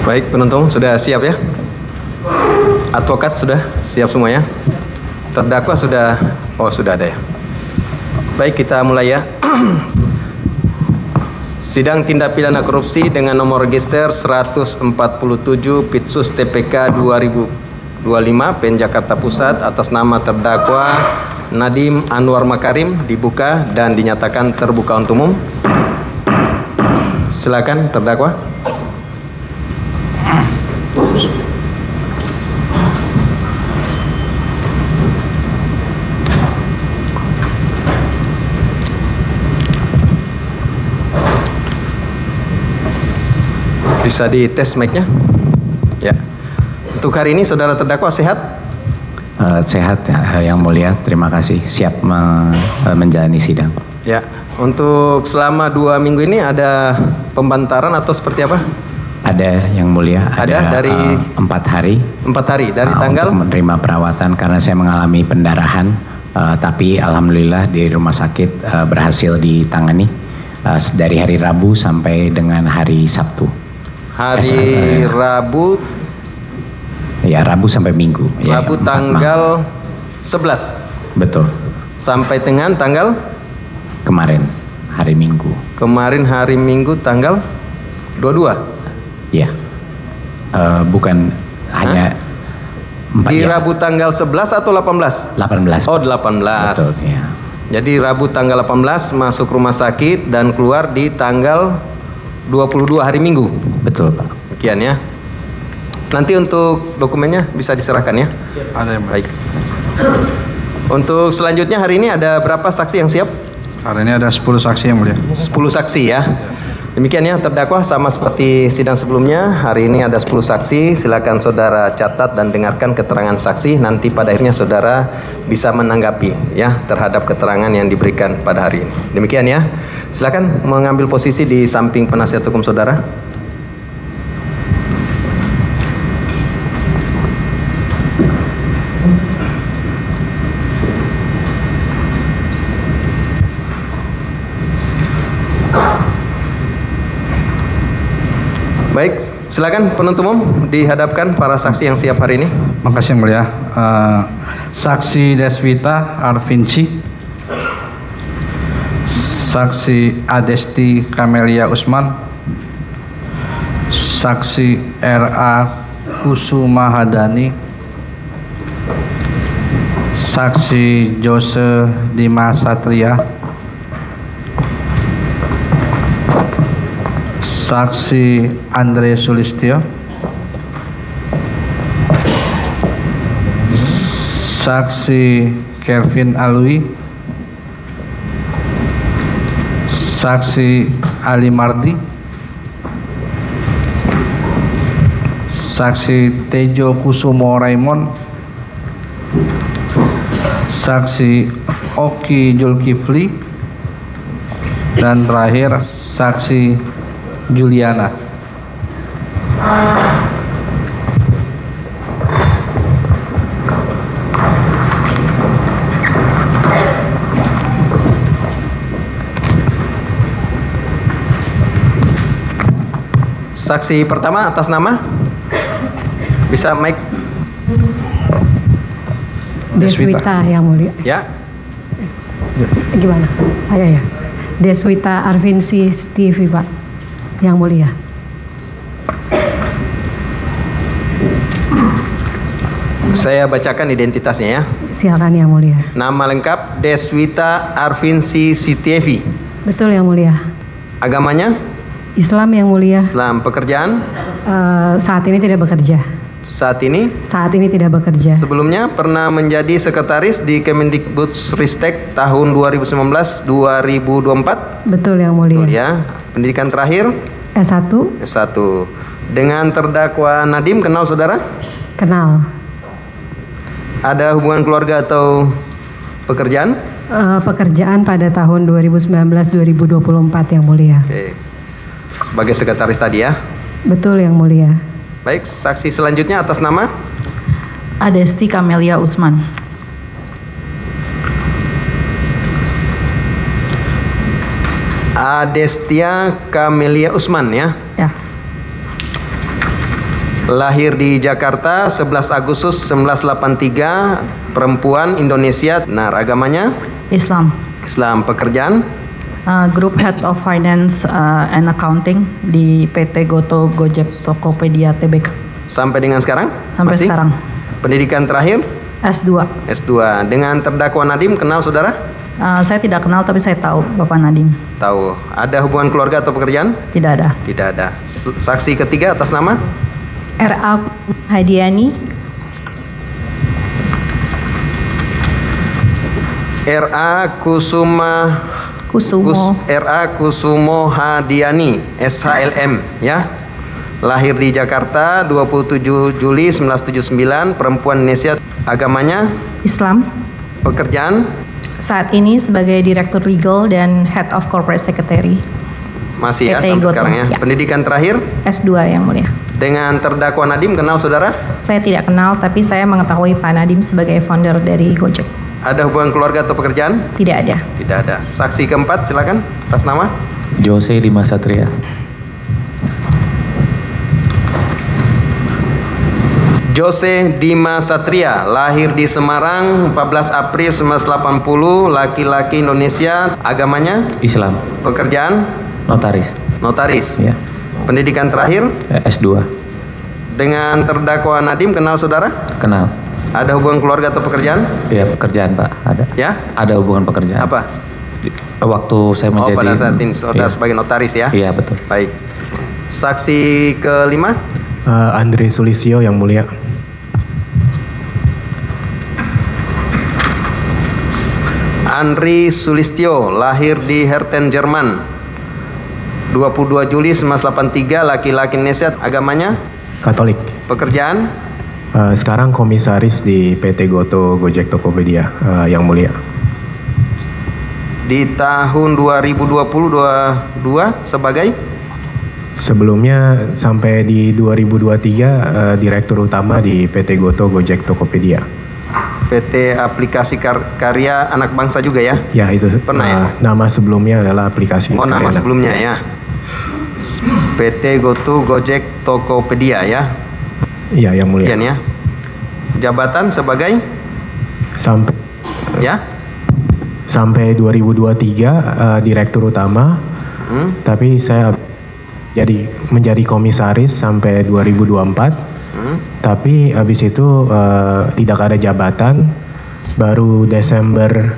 Baik, penuntut sudah siap ya? Advokat sudah siap semuanya? Terdakwa sudah, sudah ada ya. Baik, kita mulai ya. Sidang tindak pidana korupsi dengan nomor register 147 Pitsus TPK 2025 PN Jakarta Pusat atas nama terdakwa Nadiem Anwar Makarim dibuka dan dinyatakan terbuka untuk umum. Silakan terdakwa. Bisa dites mic-nya? Ya. Untuk hari ini saudara terdakwa sehat? Sehat yang mulia, terima kasih. Siap menjalani sidang. Ya. Untuk selama 2 minggu ini ada pembantaran atau seperti apa? Ada yang mulia. Ada dari 4 hari. 4 hari dari tanggal? Untuk menerima perawatan karena saya mengalami pendarahan, tapi alhamdulillah di rumah sakit berhasil ditangani dari hari Rabu sampai dengan hari Sabtu. Hari Rabu. Ya, Rabu sampai Minggu. Rabu ya, tanggal 11. Betul. Sampai dengan tanggal? Kemarin hari Minggu. Kemarin hari Minggu tanggal 22. Ya. Bukan hanya 4 di ya. Rabu tanggal 11 atau 18? 18. Oh, 18. Betul, ya. Jadi Rabu tanggal 18 masuk rumah sakit dan keluar di tanggal 22 hari Minggu. Betul, Pak. Sekian ya. Nanti untuk dokumennya bisa diserahkan ya. Ada yang baik. Untuk selanjutnya hari ini ada berapa saksi yang siap? Hari ini ada 10 saksi yang mulia. 10 saksi ya. Demikian ya terdakwa, sama seperti sidang sebelumnya. Hari ini ada 10 saksi. Silakan saudara catat dan dengarkan keterangan saksi. Nanti pada akhirnya saudara bisa menanggapi ya terhadap keterangan yang diberikan pada hari ini. Demikian ya. Silakan mengambil posisi di samping penasihat hukum saudara. Baik, silakan penuntut umum dihadapkan para saksi yang siap hari ini. Makasih yang mulia. Saksi Deswita Arvinci, Saksi Adesti Kamelia Usman, Saksi R.A. Kusuma Hadani, Saksi Jose Dimas Satria, Saksi Andre Sulistyo, Saksi Kelvin Alwi, Saksi Ali Mardi, Saksi Tejo Kusumo Raymond, Saksi Oki Julkifli, dan terakhir Saksi Juliana. Saksi pertama atas nama? Bisa mic? Deswita yang mulia. Ya. Gimana? Ya. Deswita Arvinci TV, Pak. Yang mulia. Saya bacakan identitasnya ya. Silakan yang mulia. Nama lengkap Deswita Arvinci Sitievi. Betul yang mulia. Agamanya? Islam yang mulia. Islam. Pekerjaan? Saat ini tidak bekerja. Saat ini? Saat ini tidak bekerja. Sebelumnya pernah menjadi sekretaris di Kemendikbudristek tahun 2019-2024? Betul yang mulia. Betul ya. Pendidikan terakhir? S1. S1. Dengan terdakwa Nadiem kenal saudara? Kenal. Ada hubungan keluarga atau pekerjaan? Pekerjaan pada tahun 2019-2024 yang mulia. Oke. Sebagai sekretaris tadi ya? Betul yang mulia. Baik, saksi selanjutnya atas nama? Adesti Kamelia Usman. Adestia Kamelia Usman ya. Ya. Lahir di Jakarta 11 Agustus 1983, perempuan Indonesia. Benar, agamanya Islam. Islam. Pekerjaan Group Head of Finance and Accounting di PT Goto Gojek Tokopedia Tbk. sampai dengan sekarang? Sampai Masih? sekarang. Pendidikan terakhir S2. S2. Dengan terdakwa Nadiem kenal saudara? Saya tidak kenal tapi saya tahu Bapak Nadiem. Tahu. Ada hubungan keluarga atau pekerjaan? Tidak ada. Tidak ada. Saksi ketiga atas nama R.A. Hadiani, R.A. Kusumo, R.A. Kusumo Hadiani SHLM ya. Lahir di Jakarta 27 Juli 1979, perempuan Indonesia. Agamanya Islam. pekerjaan Saat ini sebagai Direktur Legal dan Head of Corporate Secretary, masih ya PT sampai Goto, sekarang ya. ya. Pendidikan terakhir S2 yang mulia. dengan terdakwa Nadiem kenal saudara? Saya tidak kenal, tapi saya mengetahui Pak Nadiem sebagai founder dari Gojek. Ada hubungan keluarga atau pekerjaan? Tidak ada. Tidak ada. Saksi keempat silakan atas nama Jose Dimas Satria. Jose Dimas Satria, lahir di Semarang 14 April 1980, laki-laki Indonesia. Agamanya Islam. pekerjaan Notaris. notaris. Ya. Pendidikan terakhir S2. dengan terdakwa Nadiem kenal saudara? Kenal. Ada hubungan keluarga atau pekerjaan? Ya, pekerjaan Pak. Ada. Ya? Ada hubungan pekerjaan. Apa? Waktu saya menjadi. Oh, pada saat ini saudara Iya. sebagai notaris ya? Iya, betul. Baik. Saksi kelima Andre Sulistyo yang mulia. Andri Sulistyo, lahir di Herten, Jerman 22 Juli 1983, laki-laki Indonesia. Agamanya Katolik. pekerjaan Sekarang komisaris di PT Goto Gojek Tokopedia yang mulia. di tahun 2022 sebagai Sebelumnya sampai di 2023 direktur utama di PT Goto Gojek Tokopedia. PT Aplikasi Karya Anak Bangsa juga ya? Ya itu. Pernah ya? Nama sebelumnya adalah aplikasi. Oh, nama Karya Anak. sebelumnya ya. PT Goto Gojek Tokopedia ya. Iya yang mulia. Sekian ya. Jabatan sebagai Sampai ya? sampai 2023 direktur utama. Tapi saya menjadi komisaris sampai 2024. Tapi habis itu tidak ada jabatan. Baru Desember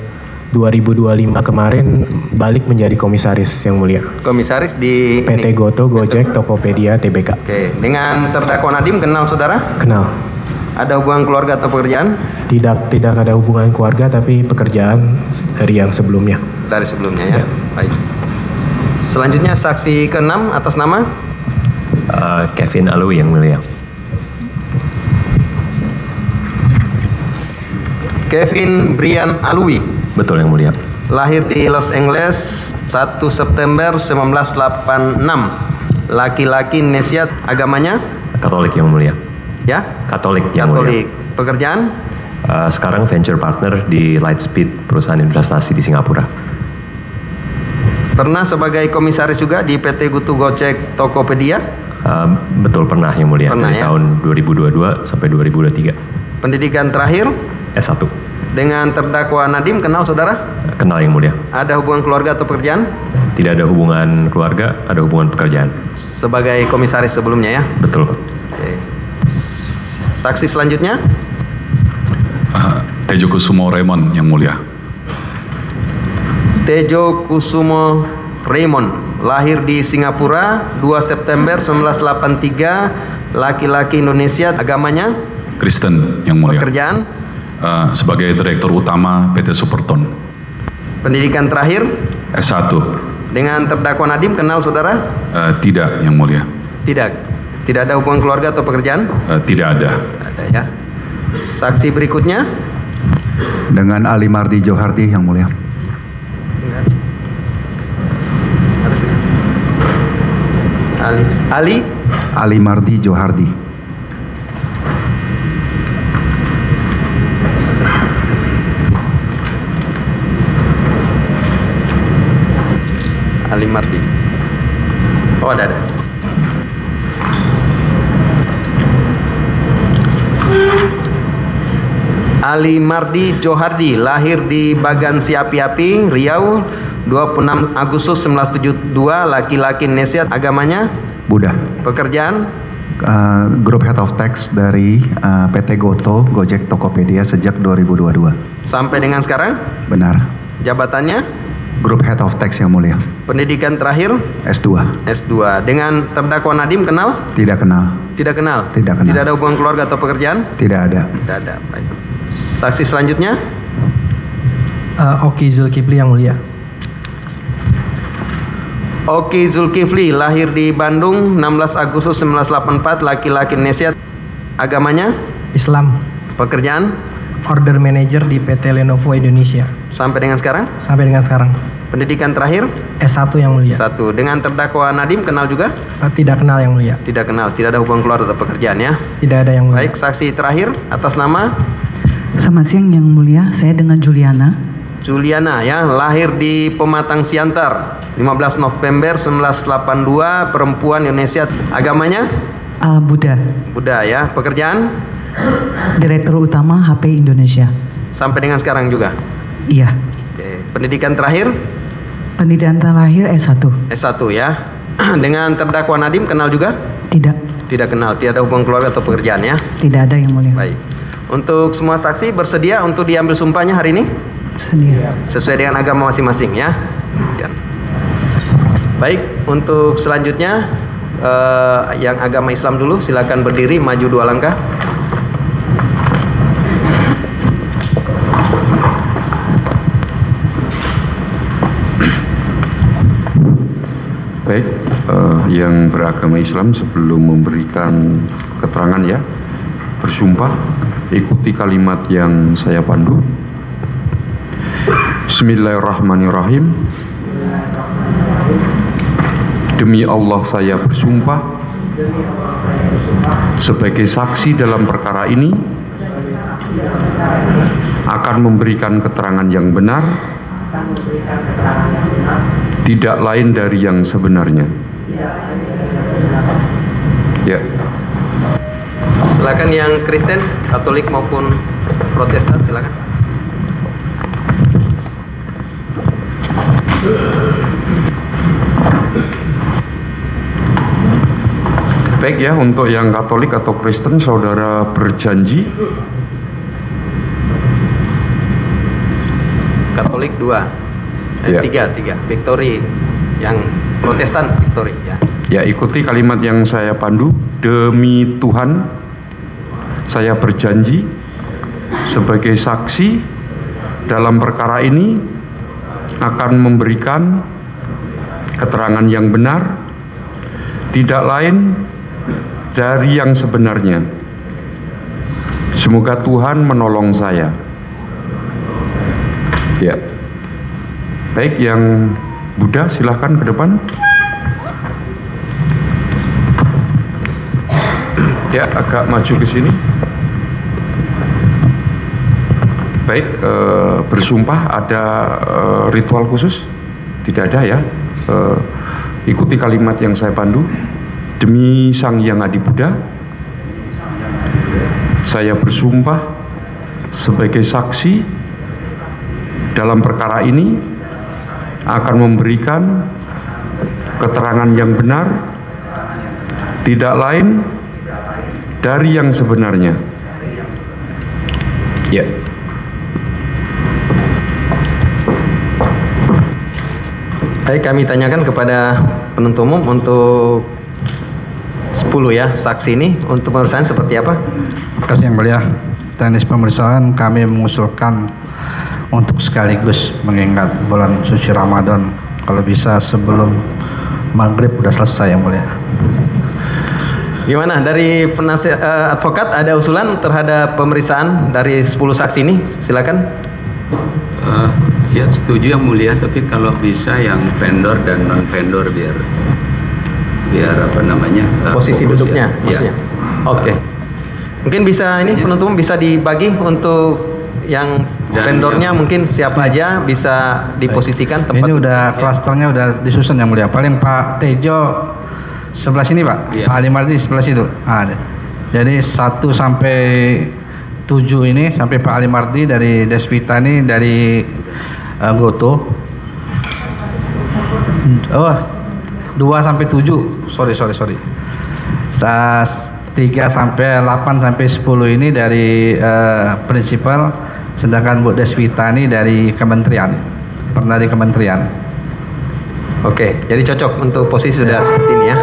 2025 kemarin balik menjadi komisaris yang mulia. Komisaris di PT Goto Gojek Tokopedia Tbk. Oke, dengan terdakwa Nadiem kenal saudara? Kenal. Ada hubungan keluarga atau pekerjaan? Tidak ada hubungan keluarga tapi pekerjaan dari yang sebelumnya. Dari sebelumnya ya. Baik. Selanjutnya saksi ke-6 atas nama Kevin Alwi yang mulia. Kevin Brian Alwi, Betul yang mulia. lahir di Los Angeles 1 September 1986, laki-laki Indonesia. Agamanya Katolik yang mulia. ya? Katolik yang Katolik. Pekerjaan Sekarang venture partner di Lightspeed, perusahaan investasi di Singapura. pernah sebagai komisaris juga di PT Goto Gojek Tokopedia. Betul pernah yang mulia. Pernah, Dari ya? tahun 2022 sampai 2023. Pendidikan terakhir S1. dengan terdakwa Nadiem kenal saudara? Kenal yang mulia. Ada hubungan keluarga atau pekerjaan? Tidak ada hubungan keluarga, ada hubungan pekerjaan. Sebagai komisaris sebelumnya ya. Betul. Oke. Saksi selanjutnya Tejo Kusumo Raymond yang mulia. Tejo Kusumo Raymond, lahir di Singapura 2 September 1983, laki-laki Indonesia. Agamanya Kristen yang mulia. pekerjaan, Sebagai direktur utama PT Superton. pendidikan terakhir S1. dengan terdakwa Nadiem kenal saudara? Tidak yang mulia. Tidak ada hubungan keluarga atau pekerjaan? Tidak ada. Ada ya. Saksi berikutnya Dengan Ali Mardi Johardi yang mulia. Ali Mardi Johardi. Ali Mardi. Oh ada. Ali Mardi Johardi, lahir di Bagan Siapi-Api, Riau, 26 Agustus 1972, laki-laki Indonesia, agamanya Buddha. pekerjaan Grup Head of Tax dari PT Goto Gojek Tokopedia sejak 2022. sampai dengan sekarang, Benar. jabatannya Grup Head of Tax yang mulia. pendidikan terakhir S2. S2. Dengan terdakwa Nadiem kenal? Tidak kenal. Tidak kenal. Tidak kenal. Tidak ada hubungan keluarga atau pekerjaan? Tidak ada. Tidak ada. Baik. Saksi selanjutnya Oki Zulkifli yang mulia. Oki Zulkifli, lahir di Bandung 16 Agustus 1984, laki-laki Indonesia, agamanya Islam. pekerjaan Order Manager di PT Lenovo Indonesia. sampai dengan sekarang, Sampai dengan sekarang. pendidikan terakhir S1 yang mulia. satu. Dengan terdakwa Nadiem kenal juga? Tidak kenal yang mulia. Tidak kenal, tidak ada hubungan keluarga atau pekerjaan ya. Tidak ada yang mulia. Baik, saksi terakhir atas nama Selamat siang yang mulia, saya dengan Juliana. Juliana ya, lahir di Pematang Siantar 15 November 1982, perempuan Indonesia, agamanya Buddha, Buddha ya, pekerjaan Direktur Utama HP Indonesia. sampai dengan sekarang juga. Iya. Oke. Pendidikan terakhir Pendidikan terakhir S1. S1 ya. Dengan terdakwa Nadiem kenal juga? Tidak. Tidak kenal, tidak ada hubungan keluarga atau pekerjaan ya. Tidak ada yang mulia. Baik. Untuk semua saksi bersedia untuk diambil sumpahnya hari ini? Bersedia. Sesuai dengan agama masing-masing ya. Ya. Baik, untuk selanjutnya yang agama Islam dulu, silakan berdiri maju 2 langkah. Baik, yang beragama Islam sebelum memberikan keterangan ya, bersumpah, ikuti kalimat yang saya pandu. Bismillahirrahmanirrahim. Demi Allah saya bersumpah sebagai saksi dalam perkara ini akan memberikan keterangan yang benar, tidak lain dari yang sebenarnya. Ya. Silakan yang Kristen, Katolik maupun Protestan, silakan. Baik ya, untuk yang Katolik atau Kristen, saudara berjanji. Katolik 2, Ya. 3, Victory. Yang Protestan Victory ya. Ya, ikuti kalimat yang saya pandu. Demi Tuhan, saya berjanji sebagai saksi dalam perkara ini akan memberikan keterangan yang benar, tidak lain dari yang sebenarnya. Semoga Tuhan menolong saya. Ya. Baik, yang Buddha silahkan ke depan. Ya, agak maju ke sini. Baik, bersumpah ada ritual khusus? Tidak ada ya. Ikuti kalimat yang saya pandu. Demi Sang Hyang Adi Buddha, saya bersumpah sebagai saksi dalam perkara ini akan memberikan keterangan yang benar, tidak lain dari yang sebenarnya. Ya. Baik, kami tanyakan kepada penuntut umum untuk 10 ya, saksi ini untuk pemeriksaan seperti apa? Terima kasih yang mulia. Teknis pemeriksaan kami mengusulkan untuk sekaligus mengingat bulan suci Ramadan, kalau bisa sebelum maghrib udah selesai yang mulia. Gimana dari penasihat advokat, ada usulan terhadap pemeriksaan dari 10 saksi ini? Silakan. Ya setuju yang mulia, tapi kalau bisa yang vendor dan non vendor biar apa namanya posisi fokus duduknya ya. maksudnya. Oke. Mungkin bisa ini penuntut umum bisa dibagi untuk yang Dan vendornya yang- mungkin siapa aja bisa diposisikan tempat. Ini udah klasternya udah disusun yang mulia. Paling Pak Tejo sebelah sini Pak, Iya. Pak Ali Mardi sebelah situ. Ada. Jadi 1 sampai 7 ini sampai Pak Ali Mardi dari Desvita ini dari Goto. 2 sampai 7. Sorry. 3 sampai 8 sampai 10 ini dari prinsipal, sedangkan Bu Desvita ini dari kementerian. Pernah di kementerian. Oke, jadi cocok untuk posisi sudah seperti ini ya.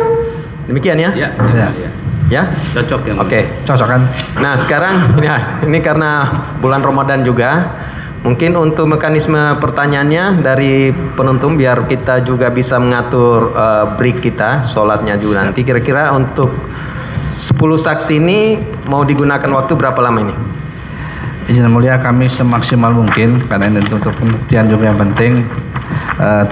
Demikian ya? Ya? Cocok ya. Oke. Cocok kan? Nah sekarang ini karena bulan Ramadan juga, mungkin untuk mekanisme pertanyaannya dari penuntut biar kita juga bisa mengatur break kita, sholatnya juga nanti. Kira-kira untuk 10 saksi ini mau digunakan waktu berapa lama ini? Izin yang mulia, kami semaksimal mungkin karena ini untuk pembuktian juga yang penting.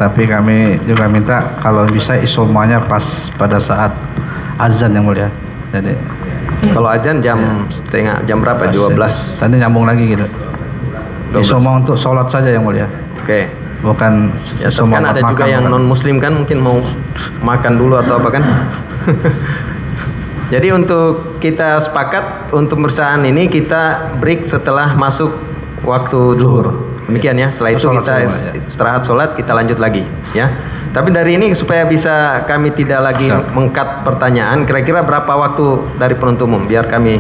Tapi kami juga minta kalau bisa semuanya pas pada saat azan yang mulia. Jadi kalau azan jam setengah jam berapa? 12. Tadi nyambung lagi gitu. Semua untuk sholat saja yang mulia. Oke. Bukan ya, kan ada juga yang non muslim kan mungkin mau makan dulu atau apa kan. Jadi untuk kita sepakat untuk bersaan ini kita break setelah masuk waktu zuhur. Demikian ya. Setelah itu kita istirahat sholat, kita lanjut lagi ya. Tapi dari ini supaya bisa kami tidak lagi mengkat pertanyaan, kira-kira berapa waktu dari penuntut umum biar kami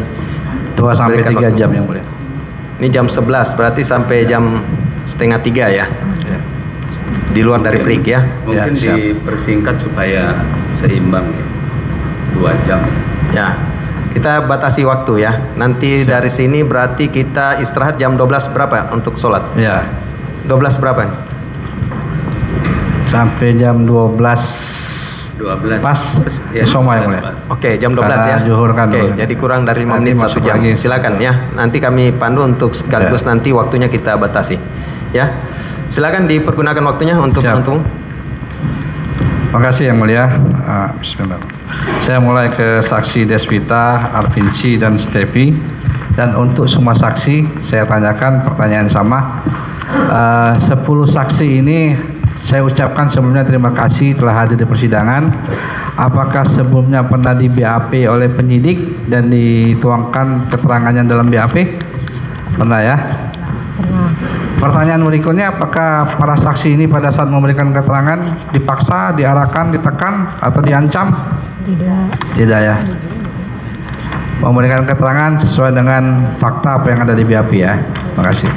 2 sampai 3 jam yang mulia. Ini jam 11 berarti sampai jam setengah 3 ya. Di luar dari break ya. Mungkin dipersingkat supaya seimbang ya. 2 jam. Ya, kita batasi waktu ya. Nanti dari sini berarti kita istirahat jam 12 berapa untuk sholat? Ya. 12 berapa? Sampai jam 12 pas ya, semua yang mulia. Oke, jam 12 ya. Zuhur kan. Oke, jadi kurang dari 5 menit 1 jam. Silakan ya. Nanti kami pandu untuk sekaligus nanti waktunya kita batasi. Ya. Silakan dipergunakan waktunya untuk penuntut. Terima kasih yang mulia. Bismillah. Saya mulai ke saksi Desvita, Arvinci dan Stepi. Dan untuk semua saksi saya tanyakan pertanyaan sama. 10 saksi ini saya ucapkan sebelumnya terima kasih telah hadir di persidangan. Apakah sebelumnya pernah di BAP oleh penyidik dan dituangkan keterangannya dalam BAP? Pernah ya? Pernah. Pertanyaan berikutnya, apakah para saksi ini pada saat memberikan keterangan dipaksa, diarahkan, ditekan, atau diancam? Tidak ya. Memberikan keterangan sesuai dengan fakta apa yang ada di BAP ya. Terima kasih.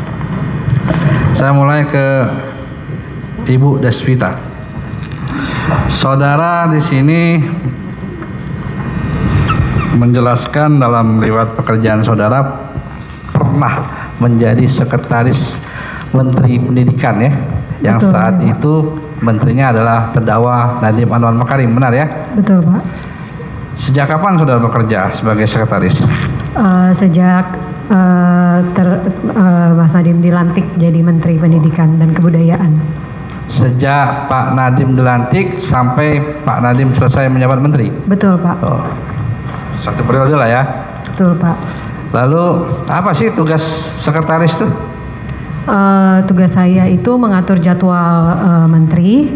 Saya mulai ke Ibu Desvita. Saudara di sini menjelaskan dalam riwayat pekerjaan saudara pernah menjadi sekretaris Menteri Pendidikan ya, yang betul, saat itu menterinya adalah terdakwa Nadiem Anwar Makarim, benar ya? Betul Pak. Sejak kapan saudara bekerja sebagai sekretaris? Sejak Mas Nadiem dilantik jadi Menteri Pendidikan dan Kebudayaan. Sejak Pak Nadiem dilantik sampai Pak Nadiem selesai menjabat Menteri? Betul Pak. Oh, 1 periode lah ya? Betul Pak. Lalu apa sih tugas sekretaris itu? Tugas saya itu mengatur jadwal menteri,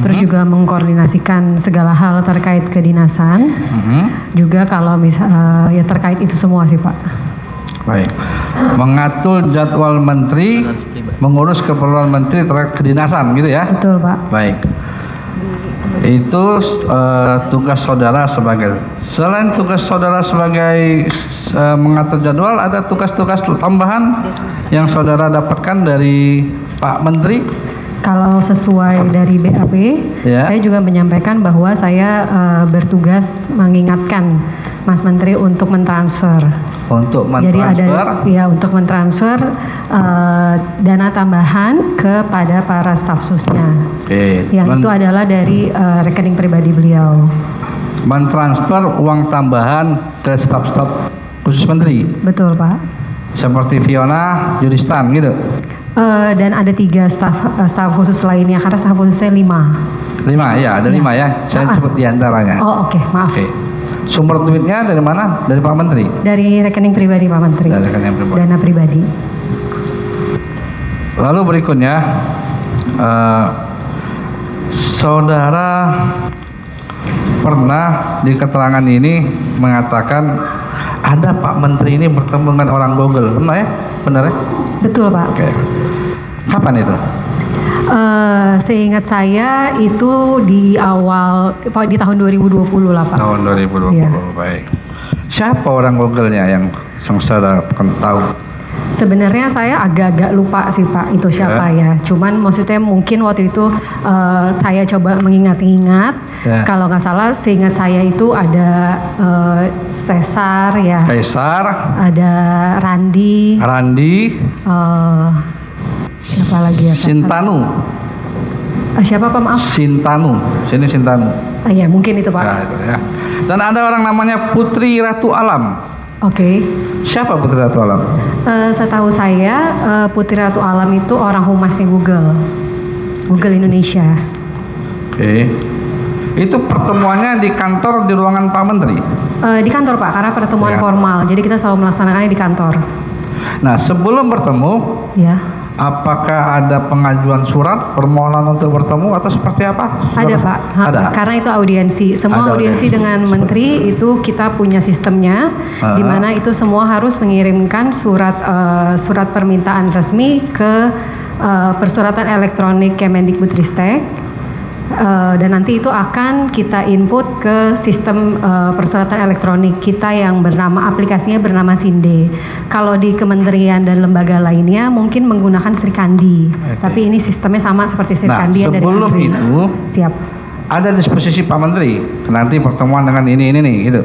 terus juga mengkoordinasikan segala hal terkait kedinasan, juga kalau ya terkait itu semua sih Pak. Baik, mengatur jadwal menteri, mengurus keperluan menteri terkait kedinasan gitu ya? Betul Pak. Baik, itu tugas saudara sebagai, selain tugas saudara sebagai mengatur jadwal, ada tugas-tugas tambahan yang saudara dapatkan dari Pak Menteri? Kalau sesuai dari BAP, ya, saya juga menyampaikan bahwa saya bertugas mengingatkan Mas Menteri untuk mentransfer. Untuk mentransfer? Jadi ada ya untuk mentransfer dana tambahan kepada para staf susnya. Oke. Yang itu adalah dari rekening pribadi beliau. Mentransfer uang tambahan ke staf-staf khusus Menteri? Betul Pak. Seperti Fiona, Juristan gitu? Dan ada 3 staf khusus lainnya karena staf khususnya 5. 5 ya, ada 5 ya. Saya sebut diantaranya. Oh oke, maaf. Oke. Sumber duitnya dari mana? Dari Pak Menteri? Dari rekening pribadi Pak Menteri. Dari rekening pribadi. Dana pribadi. Lalu berikutnya, saudara pernah di keterangan ini mengatakan ada Pak Menteri ini bertemu dengan orang Google, benar ya? Benar ya? Betul Pak. Oke. Kapan itu? Seingat saya itu di tahun 2020 lah Pak. Tahun 2020, Iya. baik. Siapa orang Google-nya yang saudara tahu? Sebenarnya saya agak-agak lupa sih Pak itu siapa ya. Cuman maksudnya mungkin waktu itu saya coba mengingat-ingat. Kalau nggak salah seingat saya itu ada Caesar ya. Caesar. Ada Randi. Siapa lagi ya? Sintanu. Siapa Pak maaf? Sintanu. Sini Sintanu. Ya mungkin itu Pak. Nah, itu ya. Dan ada orang namanya Putri Ratu Alam. Oke. Siapa Putri Ratu Alam? Setahu saya Putri Ratu Alam itu orang humasnya Google Indonesia. Oke. Itu pertemuannya di kantor, di ruangan Pak Menteri? Di kantor Pak, karena pertemuan formal. Jadi kita selalu melaksanakannya di kantor. Nah, sebelum bertemu, ya. Apakah ada pengajuan surat permohonan untuk bertemu atau seperti apa? Ada Pak. Ada. Karena itu audiensi. Semua audiensi dengan menteri itu kita punya sistemnya, di mana itu semua harus mengirimkan surat permintaan resmi ke persuratan elektronik Kemendikbudristek. Dan nanti itu akan kita input ke sistem persuratan elektronik kita yang aplikasinya bernama Sinde. Kalau di kementerian dan lembaga lainnya mungkin menggunakan Srikandi. Tapi ini sistemnya sama seperti Srikandi yang dari sebelum Android. itu Siap. Ada disposisi Pak Menteri nanti pertemuan dengan ini nih gitu.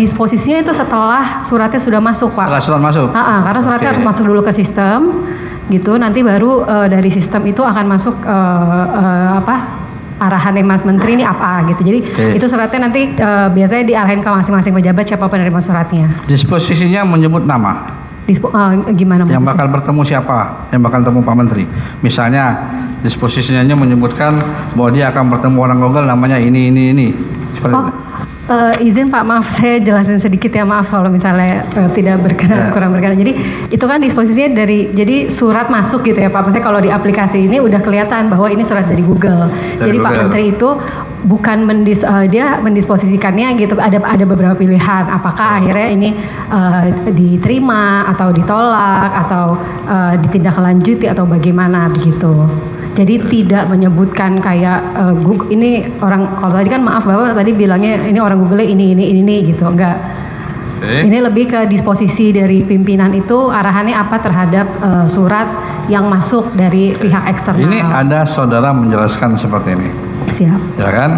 Disposisinya itu setelah suratnya sudah masuk Pak. Setelah surat masuk. Karena suratnya harus masuk dulu ke sistem. Gitu nanti baru dari sistem itu akan masuk arahannya Mas Menteri ini apa gitu. Jadi itu suratnya nanti biasanya diarahin ke masing-masing pejabat siapa penerima suratnya. Disposisinya menyebut nama. Gimana maksudnya? Yang bakal bertemu siapa? Yang bakal bertemu Pak Menteri. Misalnya disposisinya menyebutkan bahwa dia akan bertemu orang Google namanya ini. Seperti itu. Izin Pak, maaf saya jelasin sedikit ya, maaf kalau misalnya tidak berkenan, kurang berkenan. Jadi itu kan disposisinya jadi surat masuk gitu ya Pak. Maksudnya kalau di aplikasi ini udah kelihatan bahwa ini surat dari Google. Jadi Google. Pak Menteri itu bukan dia mendisposisikannya gitu. Ada beberapa pilihan. Apakah akhirnya ini diterima atau ditolak atau ditindaklanjuti atau bagaimana begitu. Jadi tidak menyebutkan kayak Google ini orang, kalau tadi kan maaf Bapak tadi bilangnya ini orang Google ini gitu, enggak. Ini lebih ke disposisi dari pimpinan itu arahannya apa terhadap surat yang masuk dari pihak eksternal. Ini ada saudara menjelaskan seperti ini. Siap. Ya kan?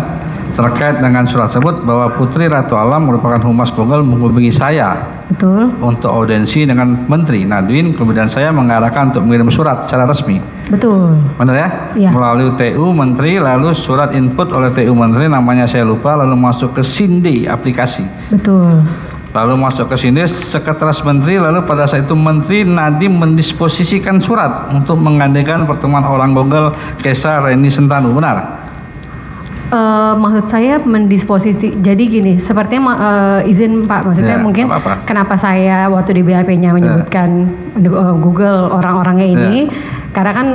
Terkait dengan surat tersebut bahwa Putri Ratu Alam merupakan humas Google menghubungi saya. Betul. Untuk audiensi dengan Menteri Nadwin, kemudian saya mengarahkan untuk mengirim surat secara resmi. Betul. Benar ya? Iya. Melalui TU Menteri, lalu surat input oleh TU Menteri, namanya saya lupa, lalu masuk ke Sinde aplikasi. Betul. Lalu masuk ke sini Sekretaris Menteri, lalu pada saat itu Menteri Nadiem mendisposisikan surat untuk menggandakan pertemuan orang Google Caesar Reni Sentanu, benar? Maksud saya mendisposisi, jadi gini, sepertinya izin Pak, maksudnya mungkin kenapa saya waktu di BAP-nya menyebutkan Google orang-orangnya ini, karena kan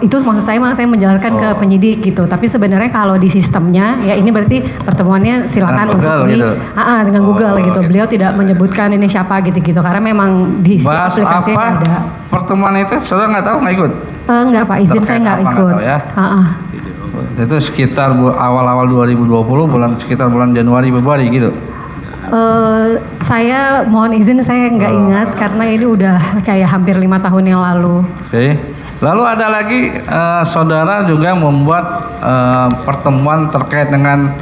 itu maksud saya menjalankan ke penyidik gitu, tapi sebenarnya kalau di sistemnya ya ini berarti pertemuannya silakan untuk dengan Google gitu. Beliau tidak menyebutkan ini siapa gitu, karena memang di aplikasinya ada. Pertemuan itu saudara nggak tahu, nggak ikut? Enggak Pak, izin saya nggak ikut. Itu sekitar awal-awal 2020, sekitar bulan Januari Februari gitu. Saya mohon izin, saya nggak ingat karena ini udah kayak hampir 5 tahun yang lalu. Oke. Lalu ada lagi saudara juga membuat pertemuan terkait dengan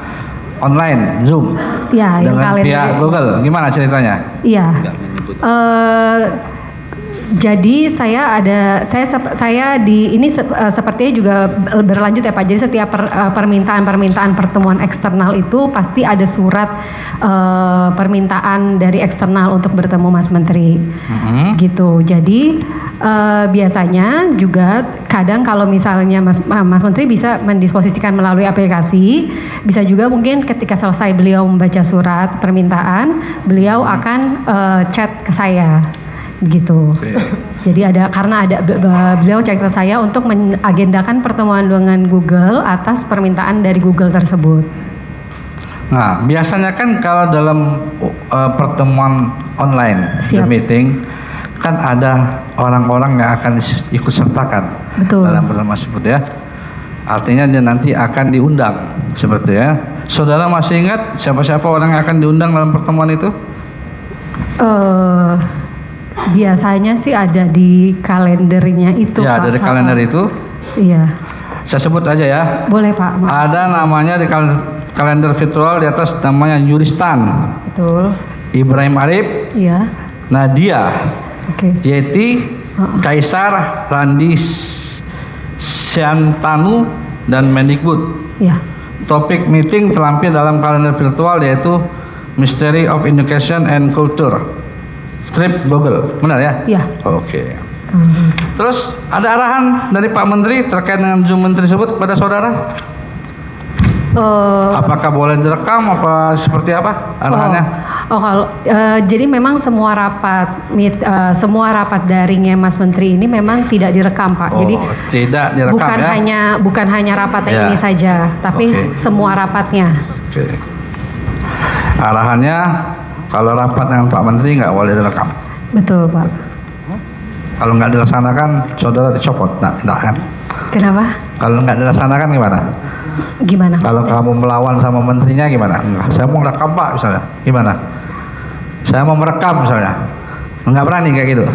online Zoom. Ya, yang dengan pihak Google. Gimana ceritanya? Iya. Jadi saya di ini sepertinya juga berlanjut ya Pak. Jadi setiap permintaan pertemuan eksternal itu pasti ada surat permintaan dari eksternal untuk bertemu Mas Menteri. Gitu. Jadi biasanya juga kadang kalau misalnya Mas Menteri bisa mendisposisikan melalui aplikasi, bisa juga mungkin ketika selesai beliau membaca surat permintaan, beliau akan chat ke saya. Gitu. Jadi beliau cek ke saya untuk mengagendakan pertemuan dengan Google atas permintaan dari Google tersebut. Nah, biasanya kan kalau dalam pertemuan online, Siap. meeting, kan ada orang-orang yang akan ikut sertakan Betul. dalam pertemuan tersebut ya. Artinya dia nanti akan diundang seperti ya. Saudara masih ingat siapa-siapa orang yang akan diundang dalam pertemuan itu? Biasanya sih ada di kalendernya itu. Ya, Pak. ada di kalender itu. Iya. Saya sebut aja ya. Boleh Pak. Maaf. Ada namanya di kalender virtual di atas namanya Yuristan, Betul. Ibrahim Arif, Iya. Nadia, Oke. Yeti, Kaisar, Randi, Siantanu, dan Mendikbud. Iya. Topik meeting terlampir dalam kalender virtual yaitu Mystery of Education and Culture, Trip Google. Benar ya? Iya. Oke. Terus ada arahan dari Pak Menteri terkait dengan Zoom Menteri tersebut kepada saudara? Apakah boleh direkam apa seperti apa arahannya? Kalau jadi memang semua rapat daringnya Mas Menteri ini memang tidak direkam Pak. Jadi tidak direkam bukan hanya rapatnya Ya. ini saja, tapi semua rapatnya. Oke. Arahannya kalau rapat dengan Pak Menteri nggak boleh direkam. Betul Pak. Kalau nggak dilaksanakan, saudara dicopot, nggak kan? Kenapa? Kalau nggak dilaksanakan gimana? Gimana? Kalau kamu melawan sama menterinya gimana? Enggak, saya mau merekam Pak misalnya, gimana? Saya mau merekam misalnya, nggak berani kayak gitu?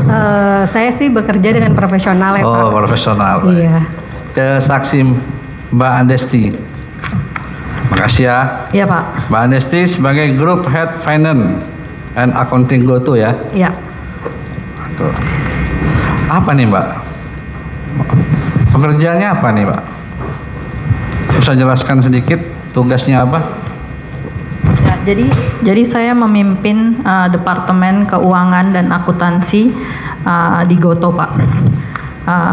Saya sih bekerja dengan profesional ya Pak. Oh, profesional. Iya. Ke saksi Mbak Andesti. Makasih ya. Iya Pak. Mbak Andesti sebagai Group Head Finance and Accounting GoTo ya. Iya. Tuh. Apa nih Mbak? Pekerjaannya apa nih Mbak? Bisa jelaskan sedikit tugasnya apa? Ya, jadi saya memimpin Departemen Keuangan dan Akuntansi di GoTo Pak.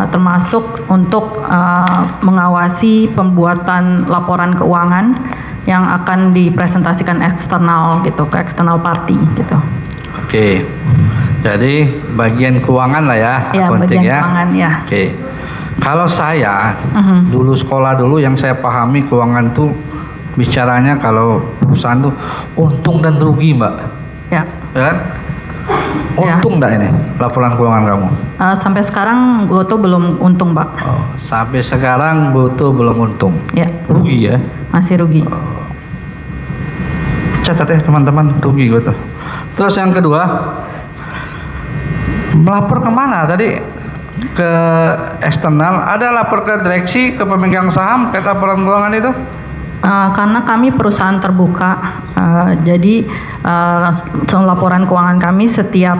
Termasuk untuk mengawasi pembuatan laporan keuangan yang akan dipresentasikan eksternal gitu, ke eksternal party gitu. Oke. Jadi bagian keuangan lah ya, Ya, accounting bagian ya. keuangan ya. Oke. Kalau saya dulu sekolah dulu yang saya pahami keuangan tuh bicaranya kalau perusahaan tuh untung dan rugi Mbak. Ya. Ya kan? Untung enggak ini laporan keuangan kamu? Sampai sekarang GoTo belum untung Pak. Oh, sampai sekarang GoTo belum untung. Ya. Rugi ya? Masih rugi. Catat ya teman-teman, rugi GoTo. Terus yang kedua, melapor kemana tadi? Ke eksternal, ada lapor ke direksi, ke pemegang saham, ke laporan keuangan itu? Karena kami perusahaan terbuka, jadi laporan keuangan kami setiap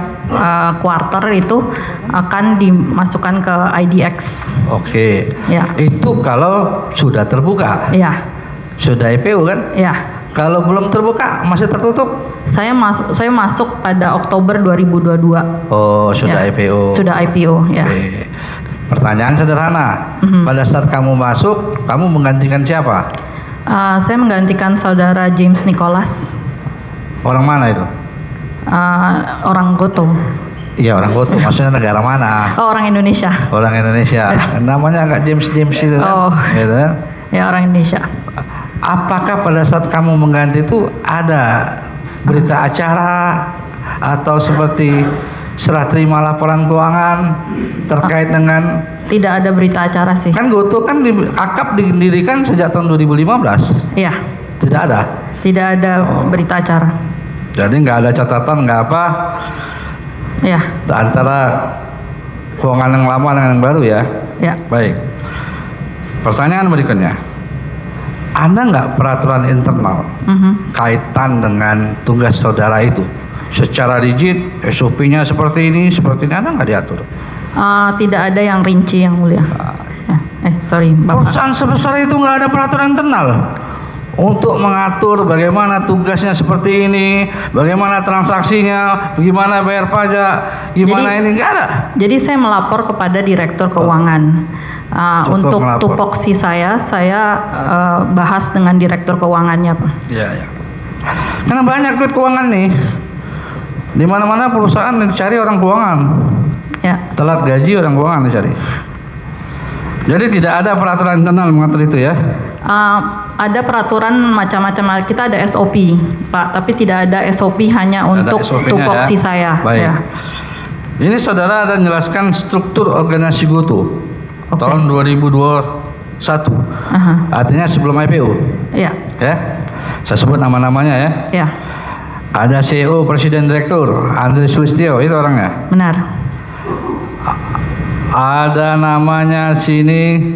kuarter itu akan dimasukkan ke IDX. Oke. Ya. Itu kalau sudah terbuka. Ya. Sudah IPO kan? Ya. Kalau belum terbuka masih tertutup? Saya masuk pada Oktober 2022. Oh, sudah Ya. IPO. Sudah IPO ya. Oke. Pertanyaan sederhana. Pada saat kamu masuk, kamu menggantikan siapa? Saya menggantikan saudara James Nicholas. Orang mana itu? Orang GoTo. Iya, orang GoTo. Maksudnya negara mana? Oh, orang Indonesia. Orang Indonesia. Namanya agak James itu kan? Oh. Gitu kan? Ya, orang Indonesia. Apakah pada saat kamu mengganti itu ada berita acara atau seperti serah terima laporan keuangan terkait dengan? Tidak ada berita acara sih. Kan GoTo kan akap didirikan sejak tahun 2015. Iya. Tidak ada. Tidak ada berita acara. Jadi nggak ada catatan, nggak apa. Ya. Antara keuangan yang lama dengan yang baru ya. Ya. Baik. Pertanyaan berikutnya. Ada nggak peraturan internal kaitan dengan tugas saudara itu? Secara rigid, SOP-nya seperti ini, ada nggak diatur? Tidak ada yang rinci yang mulia. Sorry, Bapak. Perusahaan sebesar itu nggak ada peraturan internal untuk mengatur bagaimana tugasnya seperti ini, bagaimana transaksinya, bagaimana bayar pajak, gimana ini nggak ada. Jadi saya melapor kepada Direktur Keuangan. Untuk melapor. tupoksi saya bahas dengan Direktur Keuangannya, Pak. Iya, ya. Karena banyak duit keuangan nih. Di mana-mana perusahaan dicari orang keuangan. Ya. Telat gaji orang keuangan dicari. Jadi tidak ada peraturan internal mengatur itu ya. Ada peraturan macam-macam. Kita ada SOP, Pak, tapi tidak ada SOP hanya untuk tupoksi saya. Baik. Ya. Ini saudara ada menjelaskan struktur organisasi GoTo tahun 2021. Artinya sebelum IPO. Iya. Ya. Saya sebut nama-namanya ya. Iya. Ada CEO, Presiden Direktur, Andre Sulistyo, itu orangnya. Benar. Ada namanya sini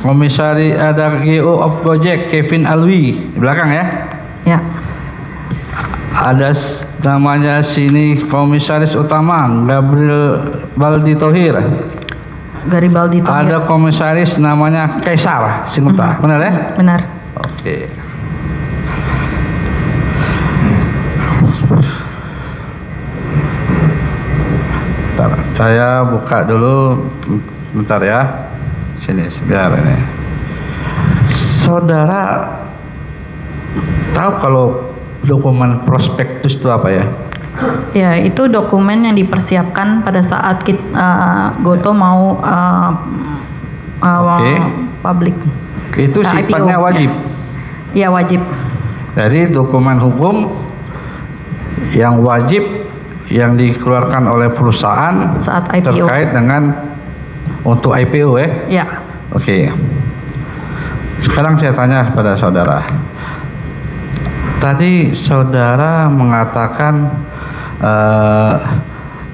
komisaris, ada GO of Gojek, Kevin Alwi di belakang ya. Ya. Ada namanya sini komisaris utama Gabriel Baldi Tohir. Garibaldi Tohir. Ada komisaris namanya Kaisar Sinuta, benar ya? Benar. Oke. Bentar, saya buka dulu, bentar ya. Sini, biar ini. Saudara tahu kalau dokumen prospektus itu apa ya? Ya, itu dokumen yang dipersiapkan pada saat GoTo mau publik. Itu sifatnya IPO, wajib. Ya, wajib. Jadi dokumen hukum yang wajib yang dikeluarkan oleh perusahaan saat IPO terkait dengan untuk IPO ya. Ya. Oke. Sekarang saya tanya kepada saudara. Tadi saudara mengatakan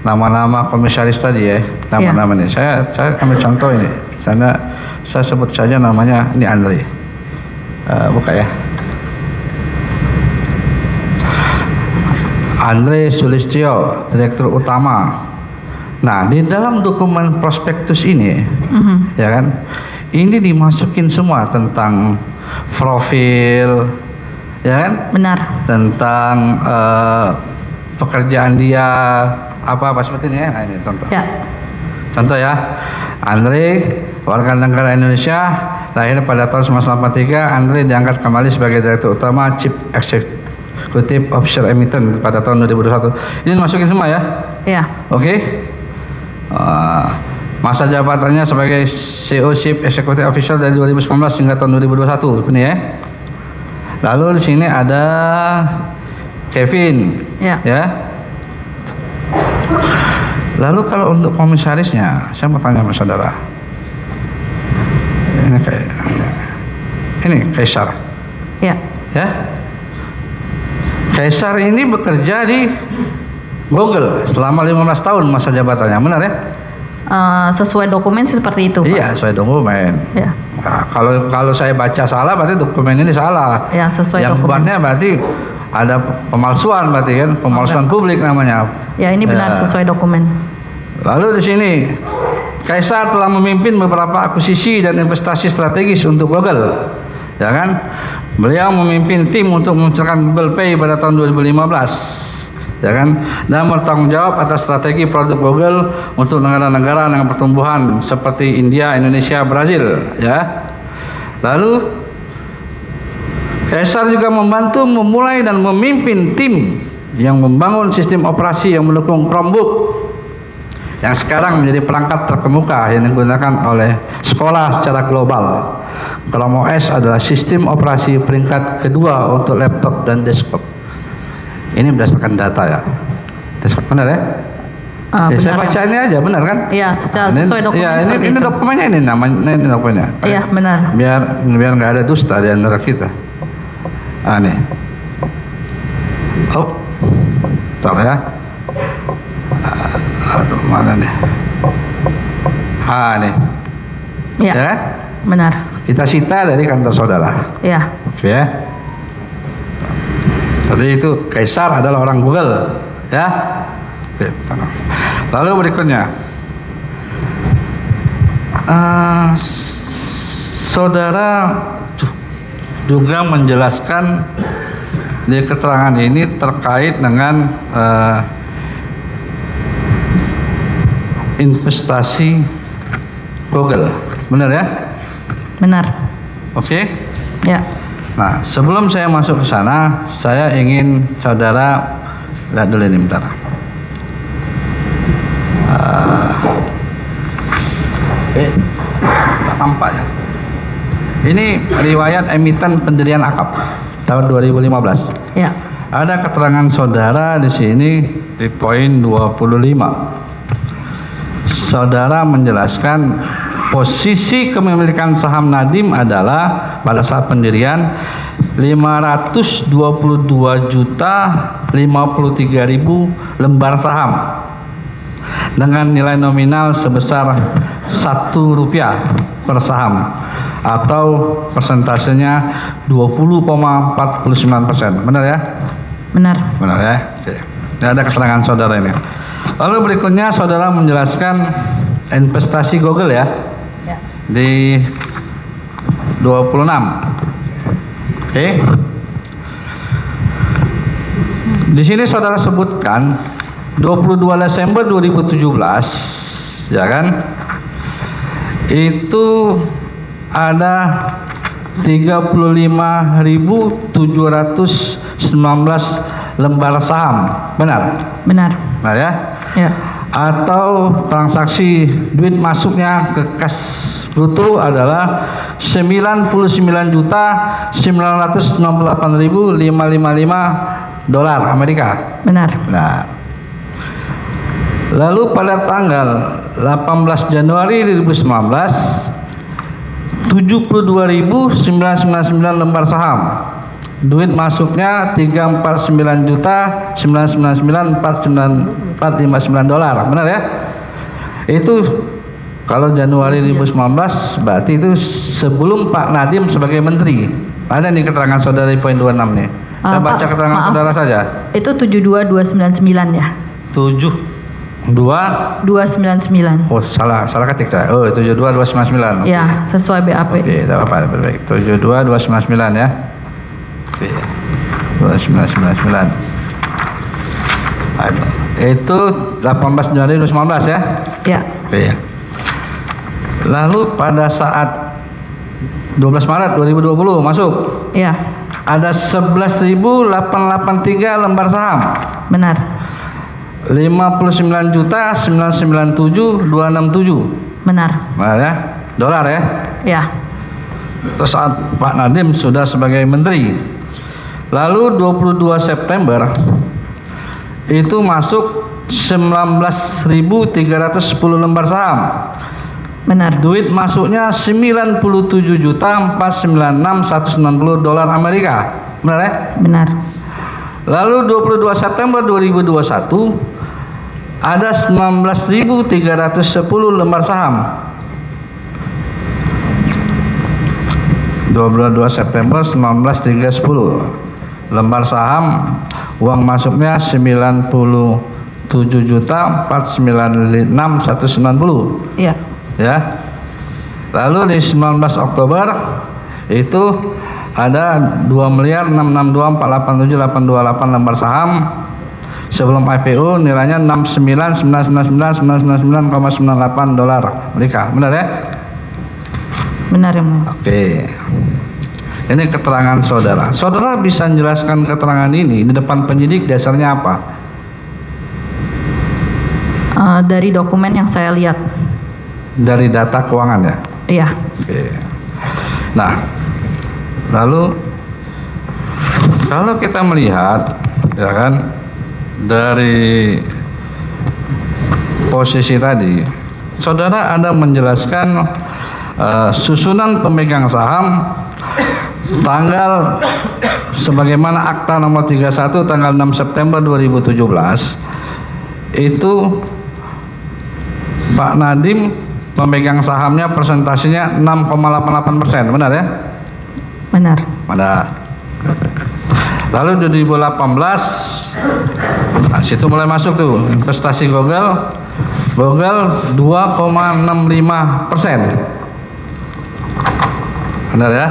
nama-nama komisaris tadi ya, nama-nama ini. Saya ambil contoh ini. Saya sebut saja namanya ini Andre. Buka ya. Andre Sulistyo, Direktur Utama. Nah, di dalam dokumen prospektus ini, ya kan, ini dimasukin semua tentang profil, ya kan? Benar. Tentang pekerjaan dia, apa seperti ini ya. Nah, ini contoh. Ya. Contoh ya, Andre, warga negara Indonesia, lahir pada tahun 1983. Andre diangkat kembali sebagai Direktur Utama Chief Executive Officer Emiten pada tahun 2021. Ini masukin semua ya? Ya. Oke. Masa jabatannya sebagai CEO Chief Executive Officer dari 2019 hingga tahun 2021. Ini ya. Lalu di sini ada Kevin. Ya. Ya. Lalu kalau untuk komisarisnya, saya mau tanya sama saudara. Ini Kaisar. Ya. Ya. Kaisar ini bekerja di Google selama 15 tahun masa jabatannya, benar ya? Sesuai dokumen seperti itu, Pak. Iya, sesuai dokumen. Ya. Nah, kalau saya baca salah, berarti dokumen ini salah. Ya, sesuai yang dokumen. buatnya berarti ada pemalsuan, berarti kan, pemalsuan publik namanya. Ya, ini benar sesuai dokumen. Lalu di sini, Kaisar telah memimpin beberapa akuisisi dan investasi strategis untuk Google, ya kan? Beliau memimpin tim untuk meluncurkan Google Pay pada tahun 2015. Ya kan, dan bertanggung jawab atas strategi produk Google untuk negara-negara dengan pertumbuhan seperti India, Indonesia, Brazil, ya. Lalu Kaisar juga membantu memulai dan memimpin tim yang membangun sistem operasi yang mendukung Chromebook yang sekarang menjadi perangkat terkemuka yang digunakan oleh sekolah secara global. Chrome OS adalah sistem operasi peringkat kedua untuk laptop dan desktop. Ini berdasarkan data ya. Benar ya? Saya baca ini aja, benar kan? Iya, sesuai dokumen. Ya, ini dokumennya ini namanya, ini dokumennya. Iya, benar. Biar nggak ada dusta di antara kita. Nih. Oh, bentar ya. Aduh, mana nih? Nih. Iya. Ya? Benar. Kita sita dari kantor saudara. Iya. Oke ya. Tadi itu Kaisar adalah orang Google, ya. Oke, lalu berikutnya, saudara juga menjelaskan di keterangan ini terkait dengan investasi Google, benar ya? Benar. Oke. Ya. Nah, sebelum saya masuk ke sana, saya ingin saudara lihat dulu ini bentar. Tak nampak ya. Ini riwayat emiten pendirian akap tahun 2015. Ya. Ada keterangan saudara di sini di poin 25. Saudara menjelaskan posisi kepemilikan saham Nadiem adalah pada saat pendirian 522.053.000 lembar saham dengan nilai nominal sebesar Rp1 per saham atau persentasenya 20,49%. Benar ya? Benar. Benar ya? Oke. Ini ada keterangan saudara ini. Lalu berikutnya saudara menjelaskan investasi Google ya. Ya. Di 26. Oke. Di sini saudara sebutkan 22 Desember 2017 ya kan? Itu ada 35.719 lembar saham. Benar? Benar. Benar ya? Ya. Atau transaksi duit masuknya ke kas bruto adalah 99.998.555 dolar Amerika. Benar. Nah, lalu pada tanggal 18 Januari 2019 72.999 lembar saham. Duit masuknya 349.999.459 dolar. Benar ya? Itu kalau Januari 2019 berarti itu sebelum Pak Nadiem sebagai menteri. Ada nih keterangan saudara di poin 26 nih. Saya baca Pak, keterangan maaf. saudara saja. Itu 72299 ya. 299. Oh, salah ketik saya. Oh, 72299. Oke. Ya, sesuai BAP. Oke, tidak apa-apa, baik. 72299 ya. Oke. 2999. Itu 18 Januari 2019 ya? Ya. Oke. Lalu pada saat 12 Maret 2020 masuk. Ya. Ada 11.883 lembar saham. Benar. 59.997.267. Benar. Benar ya? Dolar ya? Ya. Terus saat Pak Nadiem sudah sebagai menteri. Lalu 22 September itu masuk 19.310 lembar saham. Benar. Duit masuknya 97.496.190 dolar Amerika. Benar ya? Benar. Lalu 22 September 2021 ada 19.310 lembar saham. 22 September 19.310 lembar saham, uang masuknya 97.496.190. Iya. Ya. Lalu di 19 Oktober itu ada 2.662.487.828 lembar saham. Sebelum IPO nilainya 69.999.999,98 dolar Amerika. Benar ya? Benar ya, Mas. Oke. Ini keterangan saudara. Saudara bisa menjelaskan keterangan ini di depan penyidik dasarnya apa? Dari dokumen yang saya lihat. Dari data keuangan ya? Iya. Oke. Nah, lalu kalau kita melihat ya kan dari posisi tadi, saudara ada menjelaskan susunan pemegang saham tanggal sebagaimana akta nomor 31 tanggal 6 September 2017 itu Pak Nadiem pemegang sahamnya persentasinya 6,88%, benar ya? Benar. Benar. Lalu 2018 nah, situ mulai masuk tuh investasi Google 2,65%. Benar ya?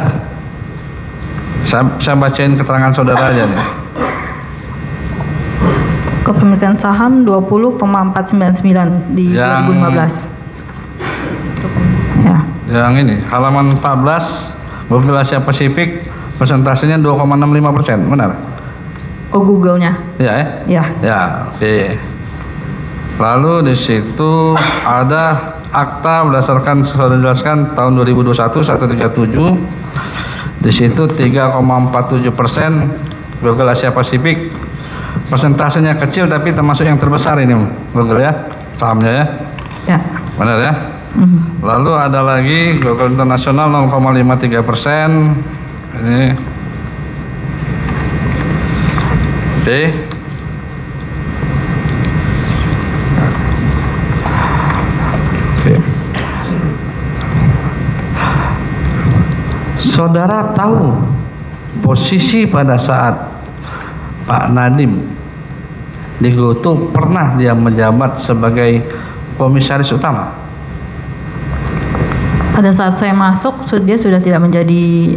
Saya bacain keterangan saudara aja nih. Kepemilikan saham 20,499 di 2015. Ya. Yang ini halaman 14 Google Asia Pasifik persentasenya 2,65%, benar? Oh, Google-nya. Ya, Ya. Ya, oke. Lalu di situ ada akta berdasarkan sudah dijelaskan tahun 2021 137 Di situ 3,47% Google Asia Pasifik. Persentasenya kecil tapi termasuk yang terbesar ini Google ya, sahamnya ya. Ya. Benar ya? Lalu ada lagi Google Internasional 0,53%. Ini. Oke. Oke. Saudara tahu posisi pada saat Pak Nadiem di GoTo pernah dia menjabat sebagai komisaris utama? Pada saat saya masuk, dia sudah tidak menjadi,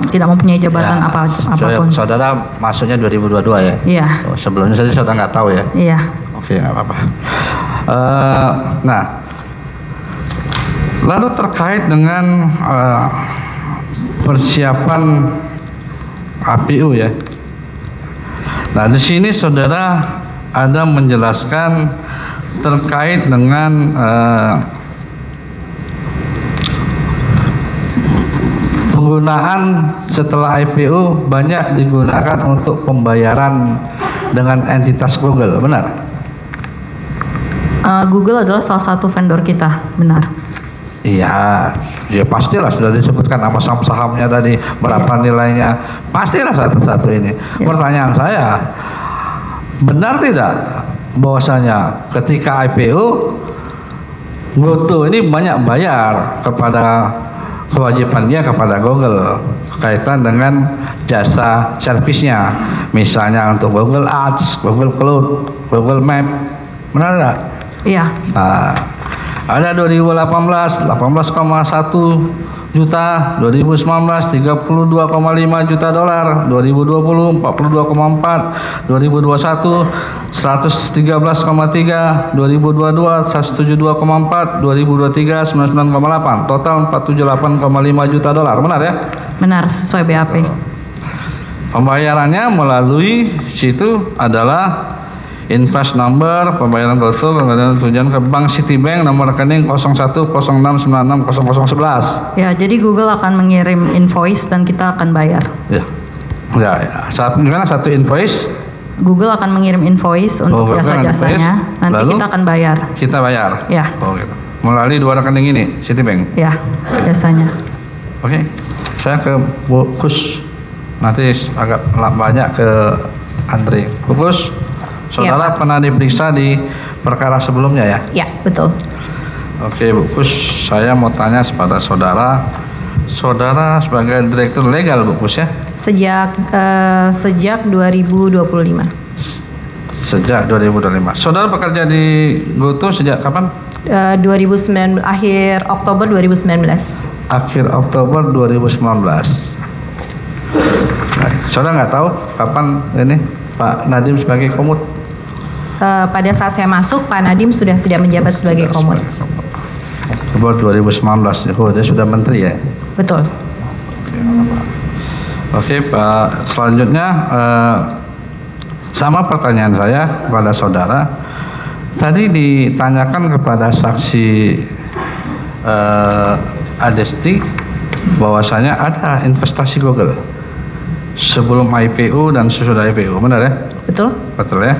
tidak mempunyai jabatan apapun. Saudara masuknya 2022 ya? Iya. Oh, sebelumnya saudara nggak tahu ya? Iya. Oke, nggak apa-apa. Nah, lalu terkait dengan persiapan APU ya. Nah, di sini saudara ada menjelaskan terkait dengan penggunaan setelah IPO banyak digunakan untuk pembayaran dengan entitas Google, benar? Google adalah salah satu vendor kita, benar. Iya, ya pastilah sudah disebutkan apa saham-sahamnya tadi, berapa nilainya, pastilah satu-satu ini. Pertanyaan saya, benar tidak bahwasanya ketika IPO GoTo ini banyak bayar kepada kewajibannya kepada Google kaitan dengan jasa servisnya, misalnya untuk Google Ads, Google Cloud, Google Map, benar tidak? Iya. Nah, ada 2018 18,1 juta, 2019 $32,5 juta, 2020 42,4, 2021 113,3, 2022 172,4, 2023 99,8, total 478,5 juta dolar, benar ya? Benar, sesuai BAP. Pembayarannya melalui situ adalah invest number, pembayaran GoTo, pembayaran tujuan ke bank Citibank, nomor rekening 0106960011. Ya, jadi Google akan mengirim invoice dan kita akan bayar. Ya. Gimana satu invoice? Google akan mengirim invoice untuk jasa-jasanya, nanti lalu kita akan bayar. Kita bayar? Ya. Oh gitu. Melalui dua rekening ini, Citibank? Ya, jasanya. Oke, saya ke Bu Kus, nanti agak banyak ke Andre. Bu Kus, saudara pernah diperiksa di perkara sebelumnya ya? Ya, betul. Oke, Bu Kus, saya mau tanya kepada saudara. Saudara sebagai direktur legal, Bu Kus ya? Sejak 2025. Sejak 2025. Saudara bekerja di GoTo sejak kapan? 2019, akhir Oktober 2019. Akhir Oktober 2019. Nah, saudara nggak tahu kapan ini Pak Nadiem sebagai komut? Pada saat saya masuk, Pak Nadiem sudah tidak menjabat sebagai komut. Oktober 2019, oh dia sudah menteri ya? Betul. Oke Pak, selanjutnya sama pertanyaan saya kepada saudara. Tadi ditanyakan kepada saksi Adesti bahwasanya ada investasi Google sebelum IPO dan sesudah IPO, benar ya? Betul. Betul ya.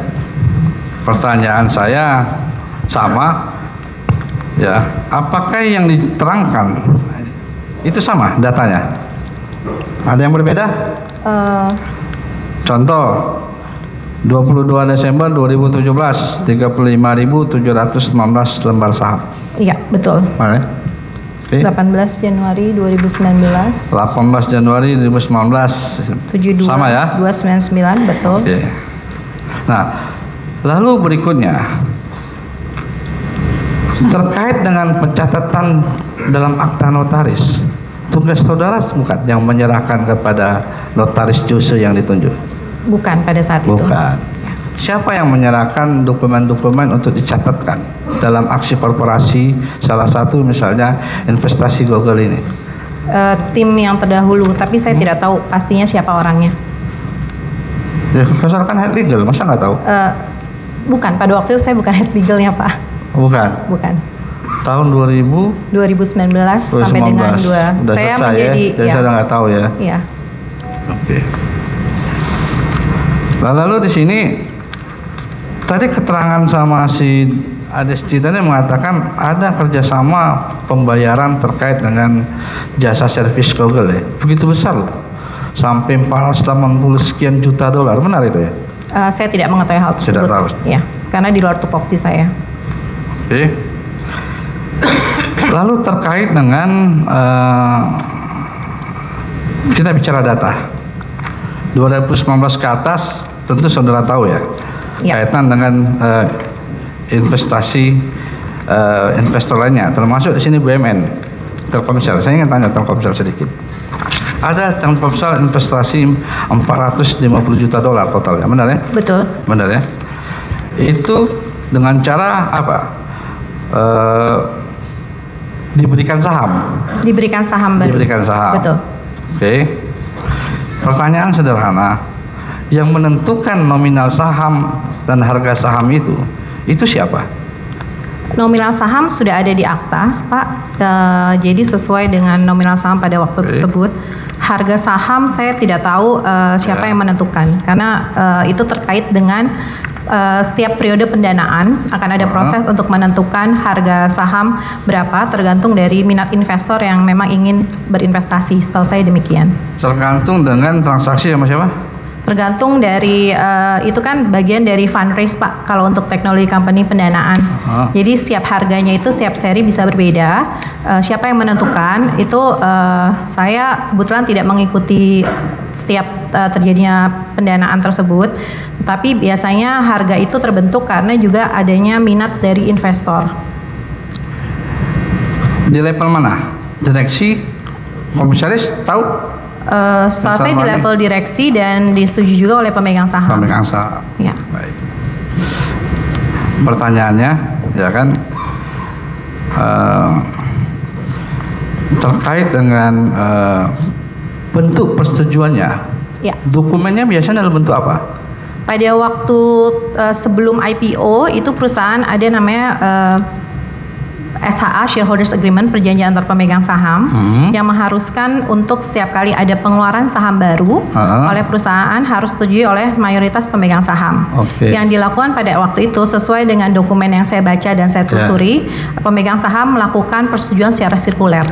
Pertanyaan saya sama, ya. Apakah yang diterangkan itu sama datanya? Ada yang berbeda? Contoh, 22 Desember 2017, 35.719 lembar saham. Iya, betul. Mana? 18 Januari 2019. 18 Januari 2019. 72 sama ya? 299, betul. Oke. Nah, lalu berikutnya terkait dengan pencatatan dalam akta notaris, tugas saudara bukan yang menyerahkan kepada notaris juse yang ditunjuk? Bukan pada saat itu. Bukan. Siapa yang menyerahkan dokumen-dokumen untuk dicatatkan dalam aksi korporasi, salah satu misalnya investasi Google ini? Tim yang terdahulu, tapi saya tidak tahu pastinya siapa orangnya. Ya, berdasarkan head legal, masa nggak tahu? Bukan, pada waktu itu saya bukan head legalnya, Pak. Bukan. Bukan. tahun 2019 sampai dengan 2. Udah Saya selesai menjadi ya? Jadi saya udah nggak tahu ya. Iya. Oke. Lalu di sini tadi keterangan sama si Adesti tadi mengatakan ada kerjasama pembayaran terkait dengan jasa servis Google ya. Begitu besar loh. Sampai 480 sekian juta dolar. Benar itu ya? Saya tidak mengetahui hal tersebut. Tidak tahu. Ya, karena di luar tupoksi saya. Oke. Lalu terkait dengan kita bicara data 2019 ke atas tentu saudara tahu ya, kaitan dengan investasi investor lainnya, termasuk di sini BUMN, Telkomsel. Saya ingin tanya Telkomsel sedikit. Ada Telkomsel investasi 450 juta dolar totalnya, benar ya? Betul. Benar ya? Itu dengan cara apa? Diberikan saham. Diberikan saham baru. Diberikan saham. Betul. Oke. Pertanyaan sederhana, yang menentukan nominal saham dan harga saham itu siapa? Nominal saham sudah ada di akta, Pak. Jadi sesuai dengan nominal saham pada waktu tersebut. Harga saham saya tidak tahu siapa yang menentukan, karena itu terkait dengan setiap periode pendanaan akan ada proses untuk menentukan harga saham berapa, tergantung dari minat investor yang memang ingin berinvestasi. Setahu saya demikian. Tergantung dengan transaksi sama siapa? Tergantung dari itu kan bagian dari fundraise, Pak, kalau untuk teknologi company pendanaan. Jadi setiap harganya itu setiap seri bisa berbeda. Siapa yang menentukan itu saya kebetulan tidak mengikuti setiap terjadinya pendanaan tersebut, tapi biasanya harga itu terbentuk karena juga adanya minat dari investor. Di level mana? Direksi, komisaris tahu? Setahu saya di level direksi dan disetujui juga oleh pemegang saham. Pemegang saham. Ya. Baik. Pertanyaannya, ya kan, terkait dengan bentuk persetujuannya. Ya. Dokumennya biasanya dalam bentuk apa? Pada waktu sebelum IPO itu perusahaan ada namanya SHA, Shareholders Agreement, perjanjian antar pemegang saham, yang mengharuskan untuk setiap kali ada pengeluaran saham baru oleh perusahaan harus setujui oleh mayoritas pemegang saham. Yang dilakukan pada waktu itu sesuai dengan dokumen yang saya baca dan saya tuturi, pemegang saham melakukan persetujuan secara sirkuler.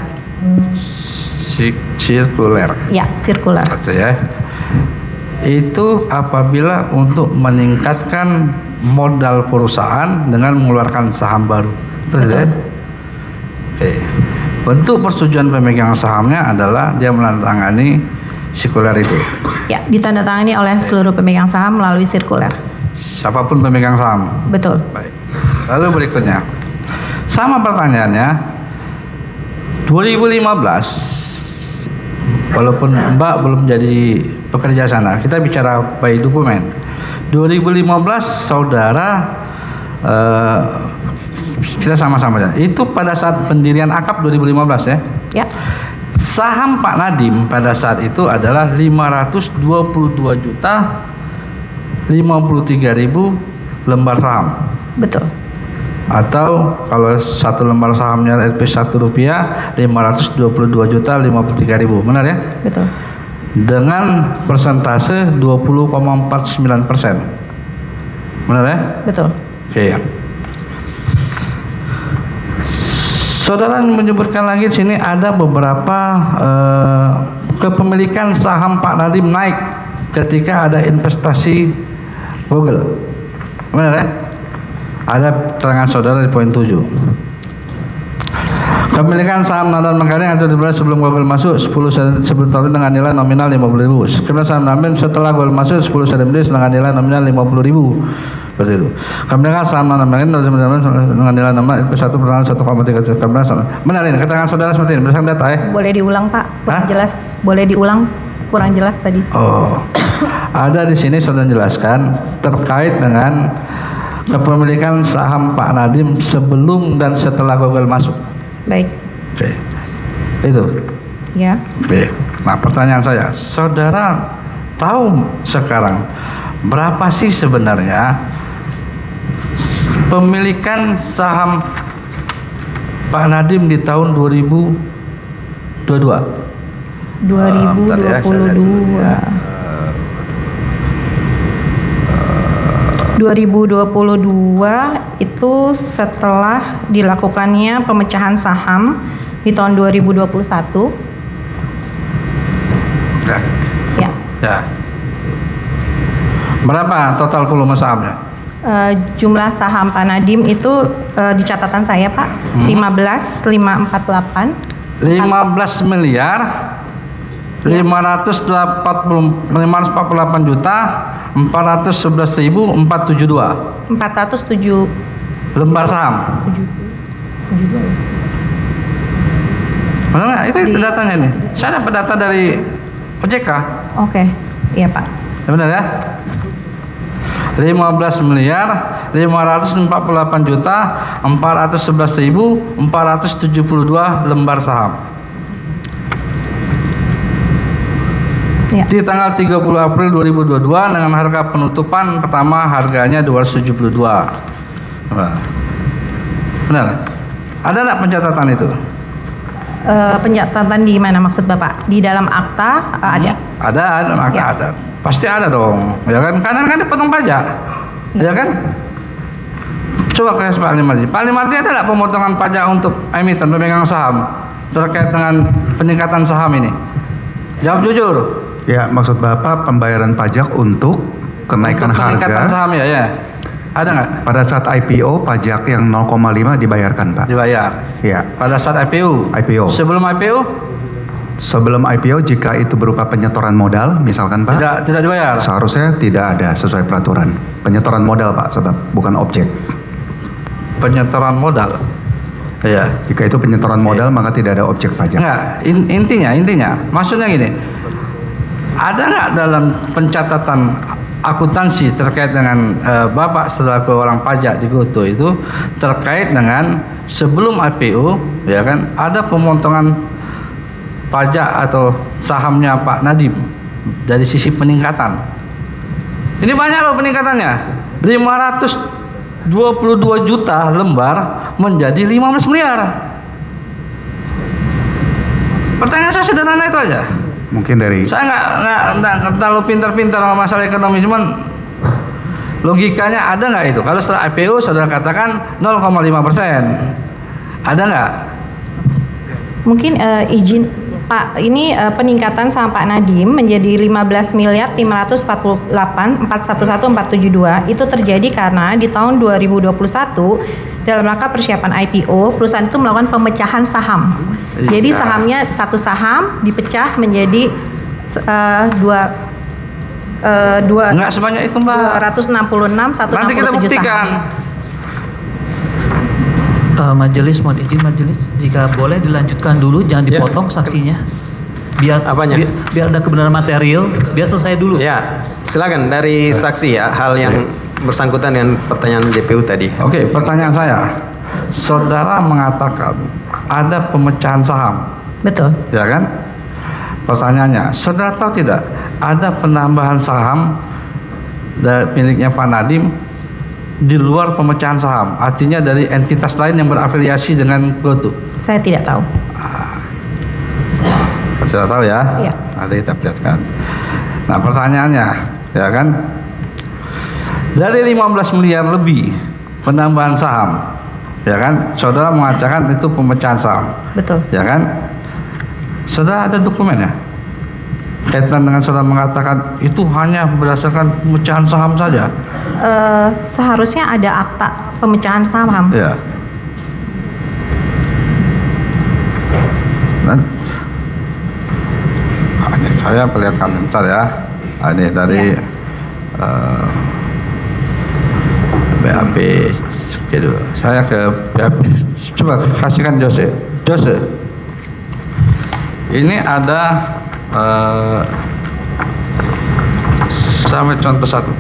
Sirkuler. Ya, sirkuler. Ya. Itu apabila untuk meningkatkan modal perusahaan dengan mengeluarkan saham baru. Betul ya? Bentuk persetujuan pemegang sahamnya adalah dia menandatangani sirkuler itu. Ya, ditandatangani oleh seluruh pemegang saham melalui sirkuler. Siapapun pemegang saham. Betul. Baik. Lalu berikutnya, sama pertanyaannya. 2015, walaupun Mbak belum jadi pekerja sana, kita bicara by dokumen. 2015 saudara kita sama-sama ya. Itu pada saat pendirian AKAP 2015 ya. Ya. Saham Pak Nadiem pada saat itu adalah 522.053.000 lembar saham. Betul. Atau kalau satu lembar sahamnya Rp 1 rupiah, 522.053.000. Benar ya? Betul. Dengan persentase 20,49%. Benar ya? Betul. Oke ya. Saudara menyebutkan lagi di sini ada beberapa kepemilikan saham Pak Nadiem naik ketika ada investasi Google. Benar ya? Ada keterangan saudara di poin 7. Kepemilikan saham Nadiem Makarim atau dibeli sebelum Google masuk 10 sebelum tahun dengan nilai nominal 50.000. Kepemilikan saham Nadiem setelah Google masuk 10 CDMD dengan nilai nominal 50.000. Seperti itu. Kepemilikan saham Nadiem dengan nilai nominal Rp 1,3 juta. Benar ini keterangan saudara seperti ini berdasarkan data ya? Boleh diulang Pak? Kurang jelas. Boleh diulang? Kurang jelas tadi. Oh. Ada di sini saudara jelaskan terkait dengan kepemilikan saham Pak Nadiem sebelum dan setelah Google masuk. Baik. Oke. Itu. Ya. Oke. Nah, pertanyaan saya, saudara tahu sekarang berapa sih sebenarnya pemilikan saham Pak Nadiem di tahun 2022. 2022. 2022 itu setelah dilakukannya pemecahan saham di tahun 2021. Ya. Ya. Ya. Berapa total volume sahamnya? Jumlah saham Pak Nadiem itu di catatan saya Pak 15.548. 15 miliar 548 juta 411.472 407 lembar saham. Mana nggak? Itu datanya nih. Saya dapat data dari OJK. Oke, iya Pak. Benar ya? 15 miliar 548 juta 411.472 lembar saham. Ya. Di tanggal 30 April 2022 dengan harga penutupan pertama harganya 272. Benar? Ada nggak pencatatan itu? Pencatatan di mana maksud Bapak? Di dalam akta ada? Ada dalam akta Ya. ada. Pasti ada dong, ya kan? Karena kan dipotong pajak, ya kan? Coba ke Pak Limardi. Pak Limardi ada nggak pemotongan pajak untuk emiten pemegang saham terkait dengan peningkatan saham ini? Jawab jujur. Ya, maksud Bapak pembayaran pajak untuk kenaikan Untuk peningkatan harga. saham ya. Ada nggak? Pada saat IPO pajak yang 0,5 dibayarkan, Pak. Dibayar. Ya. Pada saat IPO. IPO. Sebelum IPO? Sebelum IPO jika itu berupa penyetoran modal, misalkan Pak. Tidak dibayar. Seharusnya tidak ada sesuai peraturan. Penyetoran modal Pak, sebab bukan objek. Penyetoran modal. Iya. Jika itu penyetoran modal maka tidak ada objek pajak. Enggak, intinya, maksudnya gini. Ada nggak dalam pencatatan akuntansi terkait dengan Bapak selaku orang pajak di Goto itu terkait dengan sebelum IPO, ya kan? Ada pemotongan pajak atau sahamnya Pak Nadiem dari sisi peningkatan. Ini banyak loh peningkatannya. 522 juta lembar menjadi 15 miliar. Pertanyaan saya sederhana itu aja. Mungkin dari Saya nggak terlalu pintar-pintar sama masalah ekonomi, cuman logikanya ada nggak itu? Kalau setelah IPO saudara katakan 0,5%, ada nggak? Mungkin izin Pak, ini peningkatan saham Pak Nadiem menjadi 15 miliar 548 411 472 itu terjadi karena di tahun 2021 dalam rangka persiapan IPO perusahaan itu melakukan pemecahan saham. Jadi sahamnya satu saham dipecah menjadi dua Enggak sebanyak itu Mbak. 266 167 Nanti kita buktikan. Majelis, mohon izin majelis, jika boleh dilanjutkan dulu, jangan dipotong saksinya. Biar Apanya? Biar ada kebenaran material, biar selesai dulu. Ya, silakan dari saksi ya, hal yang bersangkutan dengan pertanyaan JPU tadi. Oke, pertanyaan saya. Saudara mengatakan ada pemecahan saham. Betul. Ya kan? Pertanyaannya, saudara tahu tidak ada penambahan saham dari miliknya Pak Nadiem di luar pemecahan saham, artinya dari entitas lain yang berafiliasi dengan Goto? Saya tidak tahu. Sudah tahu ya? Iya. Nanti kita perlihatkan. Nah pertanyaannya, ya kan? Dari 15 miliar lebih penambahan saham, ya kan? Saudara mengatakan itu pemecahan saham. Betul. Ya kan? Saudara ada dokumennya? Kaitan dengan saudara mengatakan itu hanya berdasarkan pemecahan saham saja. Seharusnya ada akta pemecahan saham. Ya. Dan ini saya perlihatkan bentar ya. Ini dari BAP. Gitu. Saya ke BAP. Coba kasihkan Jose. Ini ada sampai contoh satu.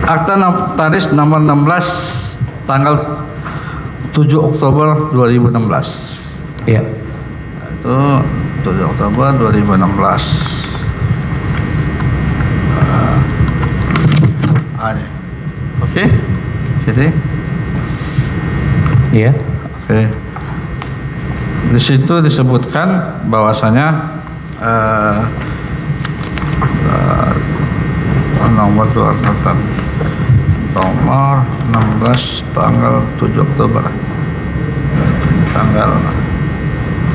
Akta notaris nomor 16 tanggal 7 Oktober 2016. Iya. Itu 7 Oktober 2016. Ini. Oke, jadi Iya. oke. Di situ disebutkan bahwasanya nomor 2 nomor 16 tanggal 7 Oktober tanggal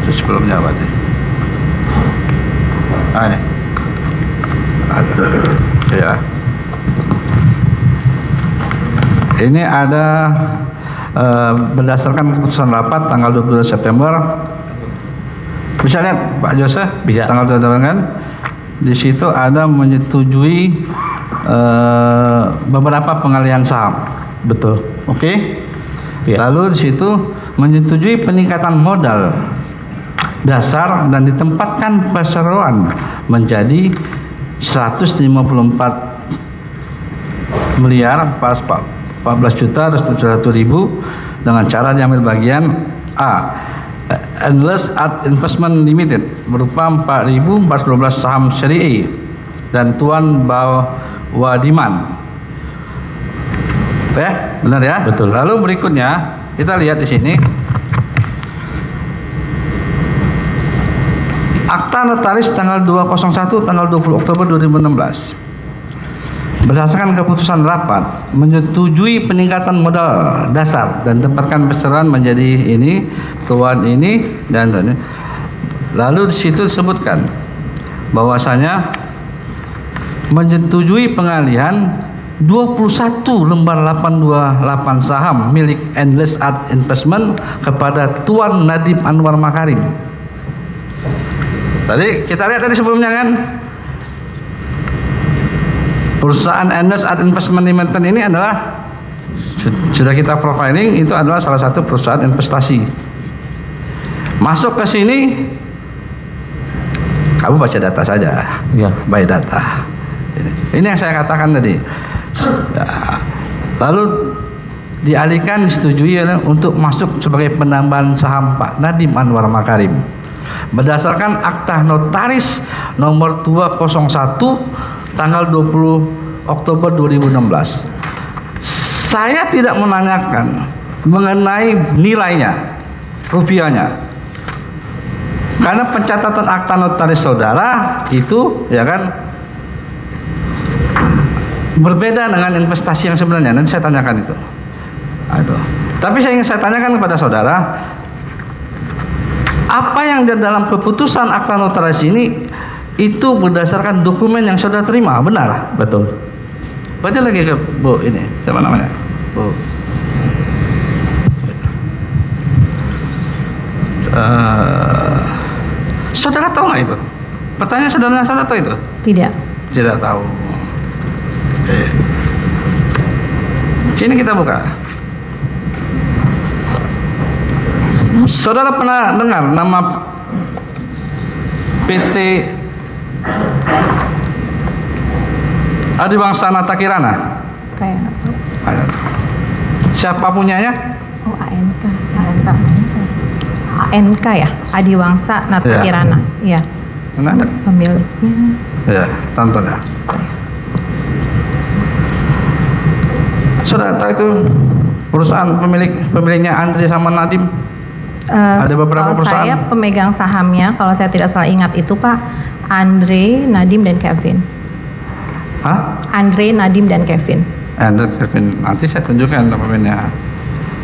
itu sebelumnya berarti ini ada ya, ini ada berdasarkan keputusan rapat tanggal 22 September. Bisa lihat Pak Jose? Bisa. Tanggal 22 kan? Di situ ada menyetujui beberapa pengalihan saham. Betul. Oke? Ya. Lalu di situ menyetujui peningkatan modal dasar dan ditempatkan perseroan menjadi 154 miliar 14 juta 271.000 dengan cara diambil bagian A. Endless Art Investment Limited berupa 4.412 saham seri E dan Tuan Bawadiman. Ya, benar ya? Betul. Lalu berikutnya kita lihat di sini akta notaris tanggal 201 tanggal 20 Oktober 2016. Berdasarkan keputusan rapat menyetujui peningkatan modal dasar dan tempatkan perseroan menjadi ini, tuan ini dan ini. Lalu di situ disebutkan bahwasanya menyetujui pengalihan 21 lembar 828 saham milik Endless Art Investment kepada Tuan Nadiem Anwar Makarim. Tadi kita lihat tadi sebelumnya kan, perusahaan Endless Art Investment Limited ini adalah sudah kita profiling, itu adalah salah satu perusahaan investasi. Masuk ke sini, kamu baca data saja, Ya. by data. Ini yang saya katakan tadi. Lalu dialihkan, disetujui untuk masuk sebagai penambahan saham Pak Nadiem Anwar Makarim. Berdasarkan akta notaris nomor 201 tanggal 20 Oktober 2016. Saya tidak menanyakan mengenai nilainya, rupiahnya. Karena pencatatan akta notaris saudara itu ya kan berbeda dengan investasi yang sebenarnya. Nanti saya tanyakan itu. Aduh. Tapi saya ingin saya tanyakan kepada saudara, apa yang di dalam keputusan akta notaris ini itu berdasarkan dokumen yang saudara terima, benar? Betul. Baca lagi ke Bu ini, siapa namanya? Bu. Saudara tahu nggak itu? Pertanyaan saudara tahu itu? Tidak. Tidak tahu. Sini kita buka. Saudara pernah dengar nama PT Adiwangsa Nata Kirana? Kayak Siapa punyanya? oh ANK ya, Adiwangsa Nata Ya. Kirana. Iya. Mana ada? Pemiliknya. Ya, tonton ya. Saudara tahu itu perusahaan pemiliknya Andre sama Nadiem? Ada beberapa kalau perusahaan. saya pemegang sahamnya, kalau saya tidak salah ingat itu Pak, Andre, Nadiem dan Kevin. Hah? Andre, Nadiem dan Kevin. Andre, Kevin. Nanti saya tunjukkan namanya.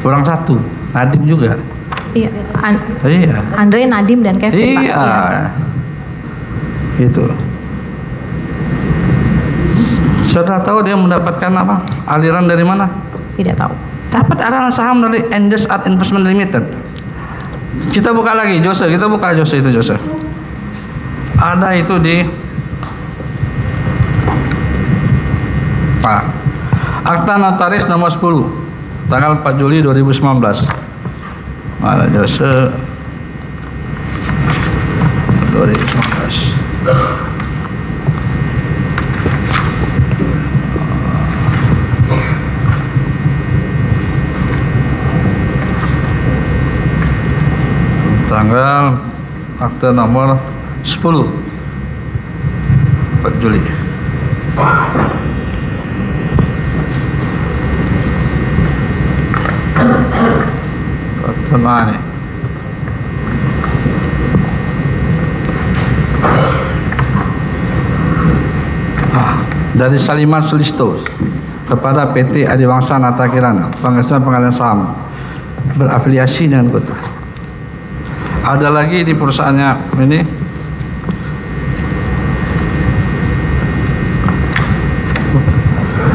Kurang satu, Nadiem juga. Iya. Iya. Andre, Nadiem dan Kevin Pak. Iya. Itu. Saudara tahu dia mendapatkan apa? Aliran dari mana? Tidak tahu. Dapat aliran saham dari Endless Art Investment Limited. Kita buka lagi, Jose. Kita buka Jose itu, Jose. Ada itu di Pak. Akta Notaris nomor 10 tanggal 4 Juli 2019. Mana Jose 2019. Tanggal akta nomor 10 4 Juli. Mana nih? Dari Saliman Sulisto kepada PT Adiwangsa Nata Kirana, pengadilan saham berafiliasi dengan Gotoh. Ada lagi di perusahaannya ini.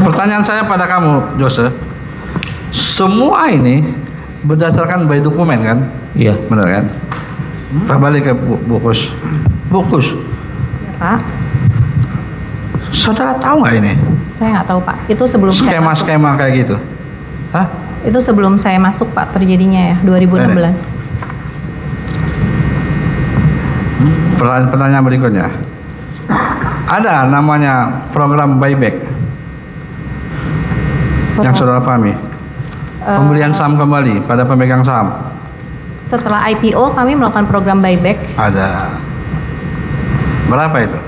Pertanyaan saya pada kamu, Jose, semua ini berdasarkan by dokumen kan? Iya. Benar kan? Pak balik ke Bukus. Bukus. Pak, Saudara tahu nggak ini? saya nggak tahu Pak. Itu sebelum saya masuk. Skema-skema kayak gitu. Hah? Itu sebelum saya masuk Pak terjadinya ya 2016. Pertanyaan berikutnya. Ada namanya program buyback yang saudara pahami. Pembelian saham kembali pada pemegang saham. Setelah IPO kami melakukan program buyback. Ada. Berapa itu?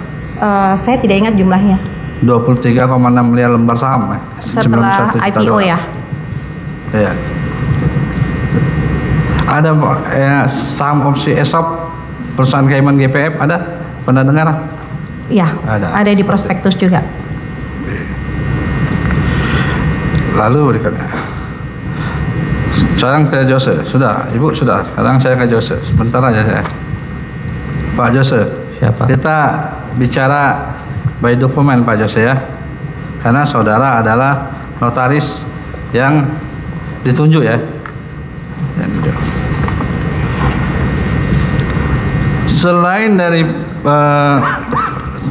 Saya tidak ingat jumlahnya. 23,6 miliar lembar saham. Setelah IPO ya. Iya. Ada saham opsi ESOP perusahaan Cayman GPF ada? Pernah dengar? Iya. Ada di prospektus juga. Lalu berikutnya. Sekarang ke Jose. Sudah, Ibu sudah. Sekarang saya ke Jose. Sebentar aja saya. Pak Jose. Siapa? Kita bicara by dokumen Pak Jose ya. Karena saudara adalah notaris yang ditunjuk ya. Yang ditunjuk. Selain dari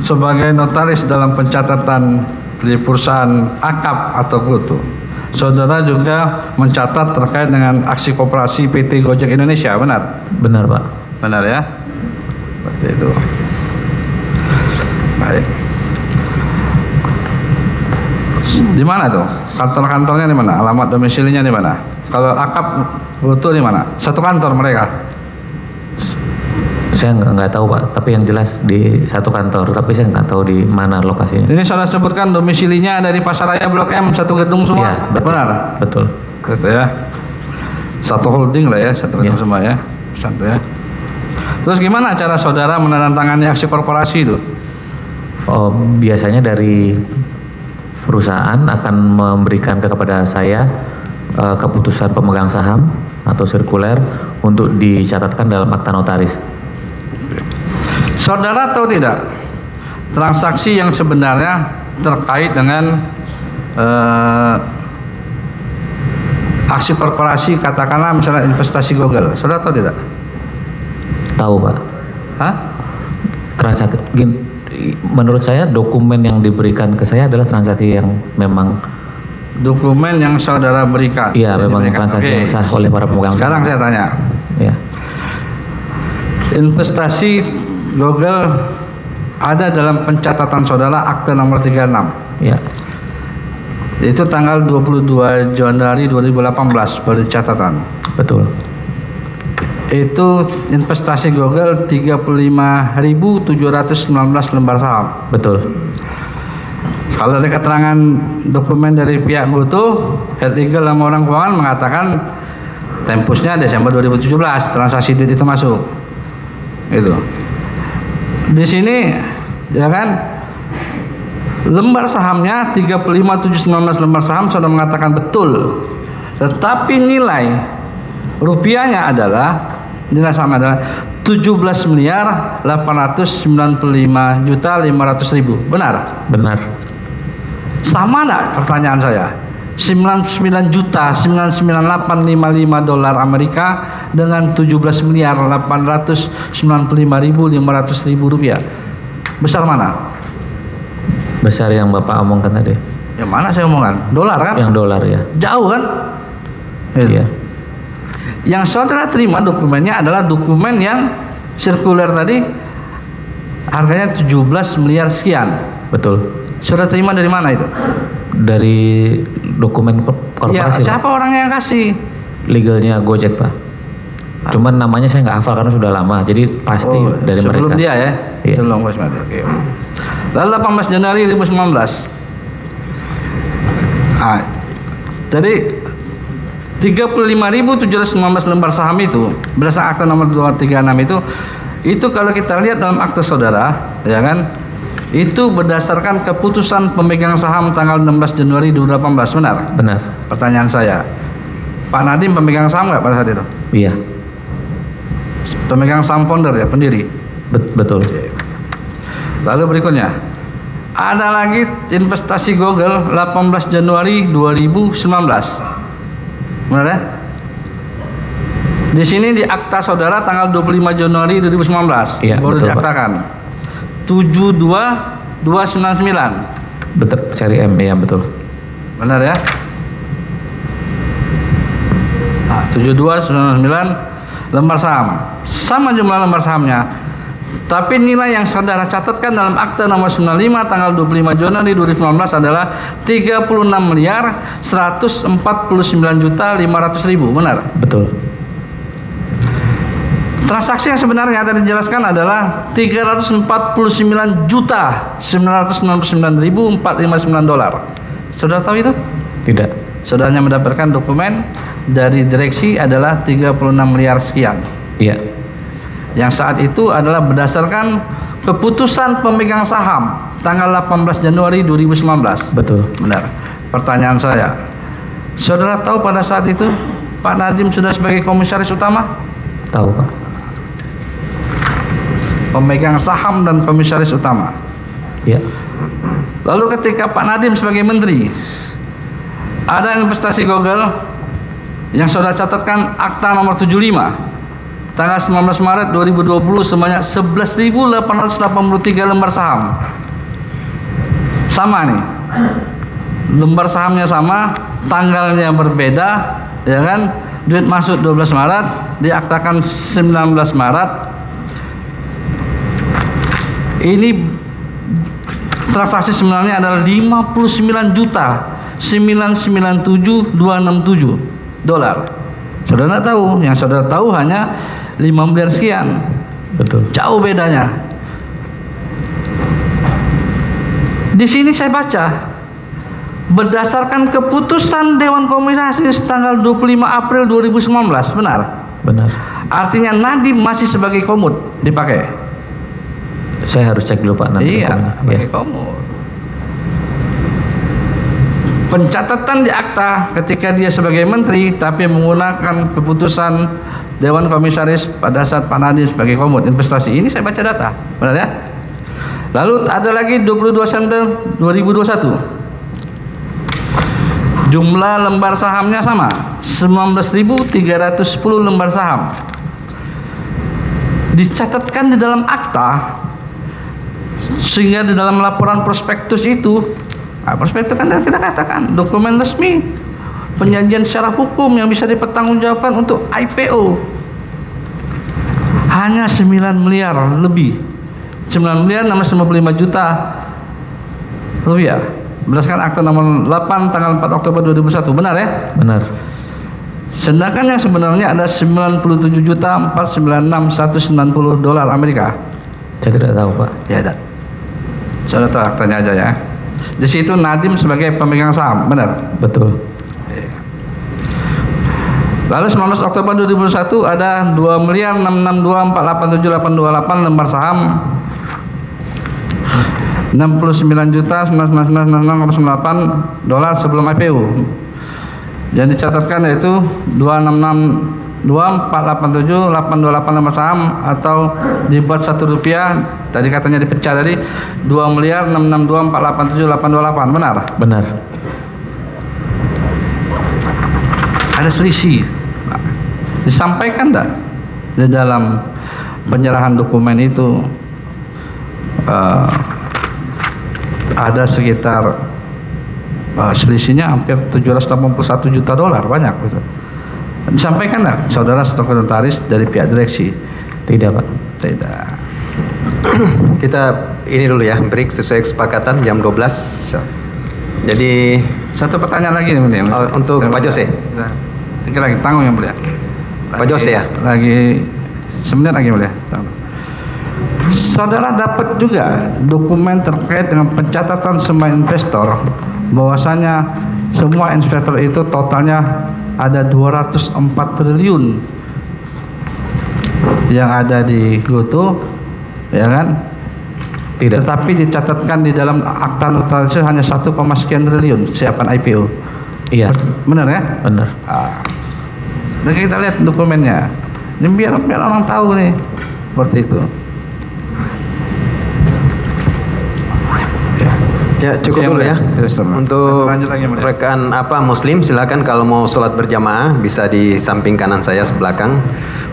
sebagai notaris dalam pencatatan di perusahaan akap atau Gotoh, saudara juga mencatat terkait dengan aksi koperasi PT Gojek Indonesia, benar? Benar Pak. Benar ya? Seperti itu. Baik. Di mana tuh? Kantor-kantornya di mana? Alamat domisilinya di mana? Kalau akap Gotoh di mana? Satu kantor mereka? Saya nggak tahu Pak, tapi yang jelas di satu kantor, tapi saya nggak tahu di mana lokasinya. Ini saudara sebutkan domisilinya dari Pasaraya Blok M, satu gedung semua? Ya, betul. Benar? Betul. Gitu ya. Satu holding lah ya, satu gedung semua ya. Satu ya. Terus gimana cara saudara menandatangani aksi korporasi itu? Oh, biasanya dari perusahaan akan memberikan kepada saya keputusan pemegang saham atau sirkuler untuk dicatatkan dalam akta notaris. Saudara tahu tidak transaksi yang sebenarnya terkait dengan aksi korporasi, katakanlah misalnya investasi Google, saudara tahu tidak? Tahu Pak. Hah? Menurut saya dokumen yang diberikan ke saya adalah transaksi yang memang dokumen yang saudara berikan. Iya, memang transaksi yang sah oleh para pemegang. Sekarang saya tanya. Ya. Investasi Google ada dalam pencatatan saudara akte nomor 36. Ya. Itu tanggal 22 Januari 2018 baru catatan. Betul. Itu investasi Google 35.719 lembar saham. Betul. Kalau ada keterangan dokumen dari pihak Gotoh, head legal sama orang keuangan mengatakan tempusnya Desember 2017 transaksi duit itu masuk. Itu. Di sini ya kan lembar sahamnya 35.719 lembar saham sudah mengatakan betul. Tetapi nilai rupiahnya adalah nilai saham adalah 17.895.500.000. Benar? Benar. Sama enggak pertanyaan saya? 99.99855 dolar Amerika dengan 17.895.500.000 rupiah. Besar mana? Besar yang Bapak omongkan tadi. Yang mana saya omongan? Dolar kan? Yang dolar ya. Jauh kan? Iya. Yang saudara terima dokumennya adalah dokumen yang sirkuler tadi harganya 17 miliar sekian. Betul. Saudara terima dari mana itu? Dari dokumen korporasi. Ya, siapa orang yang kasih? Legalnya Gojek Pak. Cuman namanya saya nggak hafal karena sudah lama, jadi pasti dari mereka. Sebelum dia ya? Iya. Sebelum Oke. Lalu 18 Januari 2019. Jadi 35.719 lembar saham itu berdasarkan akta nomor 236 itu kalau kita lihat dalam akta saudara, ya kan, itu berdasarkan keputusan pemegang saham tanggal 16 Januari 2018, benar? Benar. Pertanyaan saya, Pak Nadiem pemegang saham nggak pada saat itu? Iya. Pemegang saham founder ya, pendiri? Betul. Lalu berikutnya, ada lagi investasi Google 18 Januari 2019. Benar ya? Di sini di akta saudara tanggal 25 Januari 2019 baru betul, diaktakan. 72299. Betul, seri M, ya betul. Benar ya? Nah, 72299 lembar saham. Sama jumlah lembar sahamnya. Tapi nilai yang saudara catatkan dalam akta nomor 95 tanggal 25 Januari 2019 adalah 36.149.500.000, benar? Betul. Transaksi yang sebenarnya tadi dijelaskan adalah 349.999.459 dolar. Saudara tahu itu? Tidak. Saudara hanya mendapatkan dokumen dari direksi adalah 36 miliar sekian. Iya. Yang saat itu adalah berdasarkan keputusan pemegang saham tanggal 18 Januari 2019. Betul. Benar. Pertanyaan saya, saudara tahu pada saat itu Pak Nadiem sudah sebagai komisaris utama? Tahu, Pak. Pemegang saham dan komisaris utama. Iya. Lalu ketika Pak Nadiem sebagai menteri, ada investasi Google yang saudara catatkan akta nomor 75 tanggal 19 Maret 2020 sebanyak 11.883 lembar saham. Sama nih. Lembar sahamnya sama, tanggalnya berbeda, ya kan? Duit masuk 12 Maret, diaktakan 19 Maret. Ini transaksi sebenarnya adalah 59.997.267 dolar. Saudara tidak tahu, yang saudara tahu hanya 5 miliar sekian. Betul. Jauh bedanya. Di sini saya baca berdasarkan keputusan Dewan Komisaris tanggal 25 April 2019, benar? Benar. Artinya Nadiem masih sebagai komut dipakai. Saya harus cek dulu, Pak, nanti. Iya, sebagai komut. Pencatatan di akta ketika dia sebagai menteri tapi menggunakan keputusan Dewan Komisaris pada saat Pak Nadiem sebagai komut investasi. Ini saya baca data, benar ya? Lalu ada lagi 22 September 2021. Jumlah lembar sahamnya sama, 19.310 lembar saham. Dicatatkan di dalam akta sehingga di dalam laporan prospektus itu, prospektus kan kita katakan dokumen resmi penjanjian secara hukum yang bisa dipertanggungjawabkan untuk IPO. Hanya 9 miliar lebih, 9 miliar 655 juta rupiah berdasarkan akta nomor 8 tanggal 4 Oktober 2001, benar ya? Benar. Sedangkan yang sebenarnya ada 97.496.190 dolar Amerika. Saya tidak tahu, Pak. Ya, tidak. Saudara tahu aktanya aja ya. Di situ Nadiem sebagai pemegang saham, benar? Betul. Lalu 19 Oktober 2021 ada 2.662.487.828 lembar saham, 69.999.998 dolar sebelum IPO. Yang dicatatkan yaitu 2.662.487.828 lembar saham, atau dibuat Rp1 tadi katanya dipecah tadi 2.662.487.828, benar? Benar. Ada selisih. Disampaikan enggak di dalam penyerahan dokumen itu ada sekitar selisihnya hampir 781 juta dolar, banyak gitu. Disampaikan enggak saudara sekretaris dari pihak direksi? Tidak, Pak. Tidak. Kita ini dulu ya, break sesuai kesepakatan jam 12. Jadi satu pertanyaan lagi nih, untuk Pak Jose. Tiga lagi, tanggung yang mulia. Pak Jose ya. Lagi sebentar lagi mulia. Saudara dapat juga dokumen terkait dengan pencatatan semua investor, bahwasanya semua investor itu totalnya ada 204 triliun yang ada di Goto, ya kan? Tidak. Tetapi dicatatkan di dalam akta notaris hanya 1, sekian triliun siapan IPO. Iya. Benar ya? Benar. Dan kita lihat dokumennya. Ini biar orang tahu nih seperti itu. Ya cukup dulu ya. Untuk rekan Muslim silakan kalau mau sholat berjamaah bisa di samping kanan saya belakang.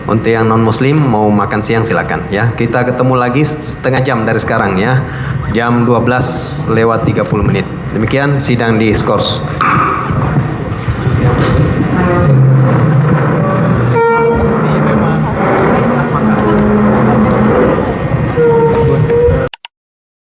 Untuk yang non Muslim mau makan siang silakan ya. Kita ketemu lagi setengah jam dari sekarang ya. Jam 12:30. Demikian sidang di Skors.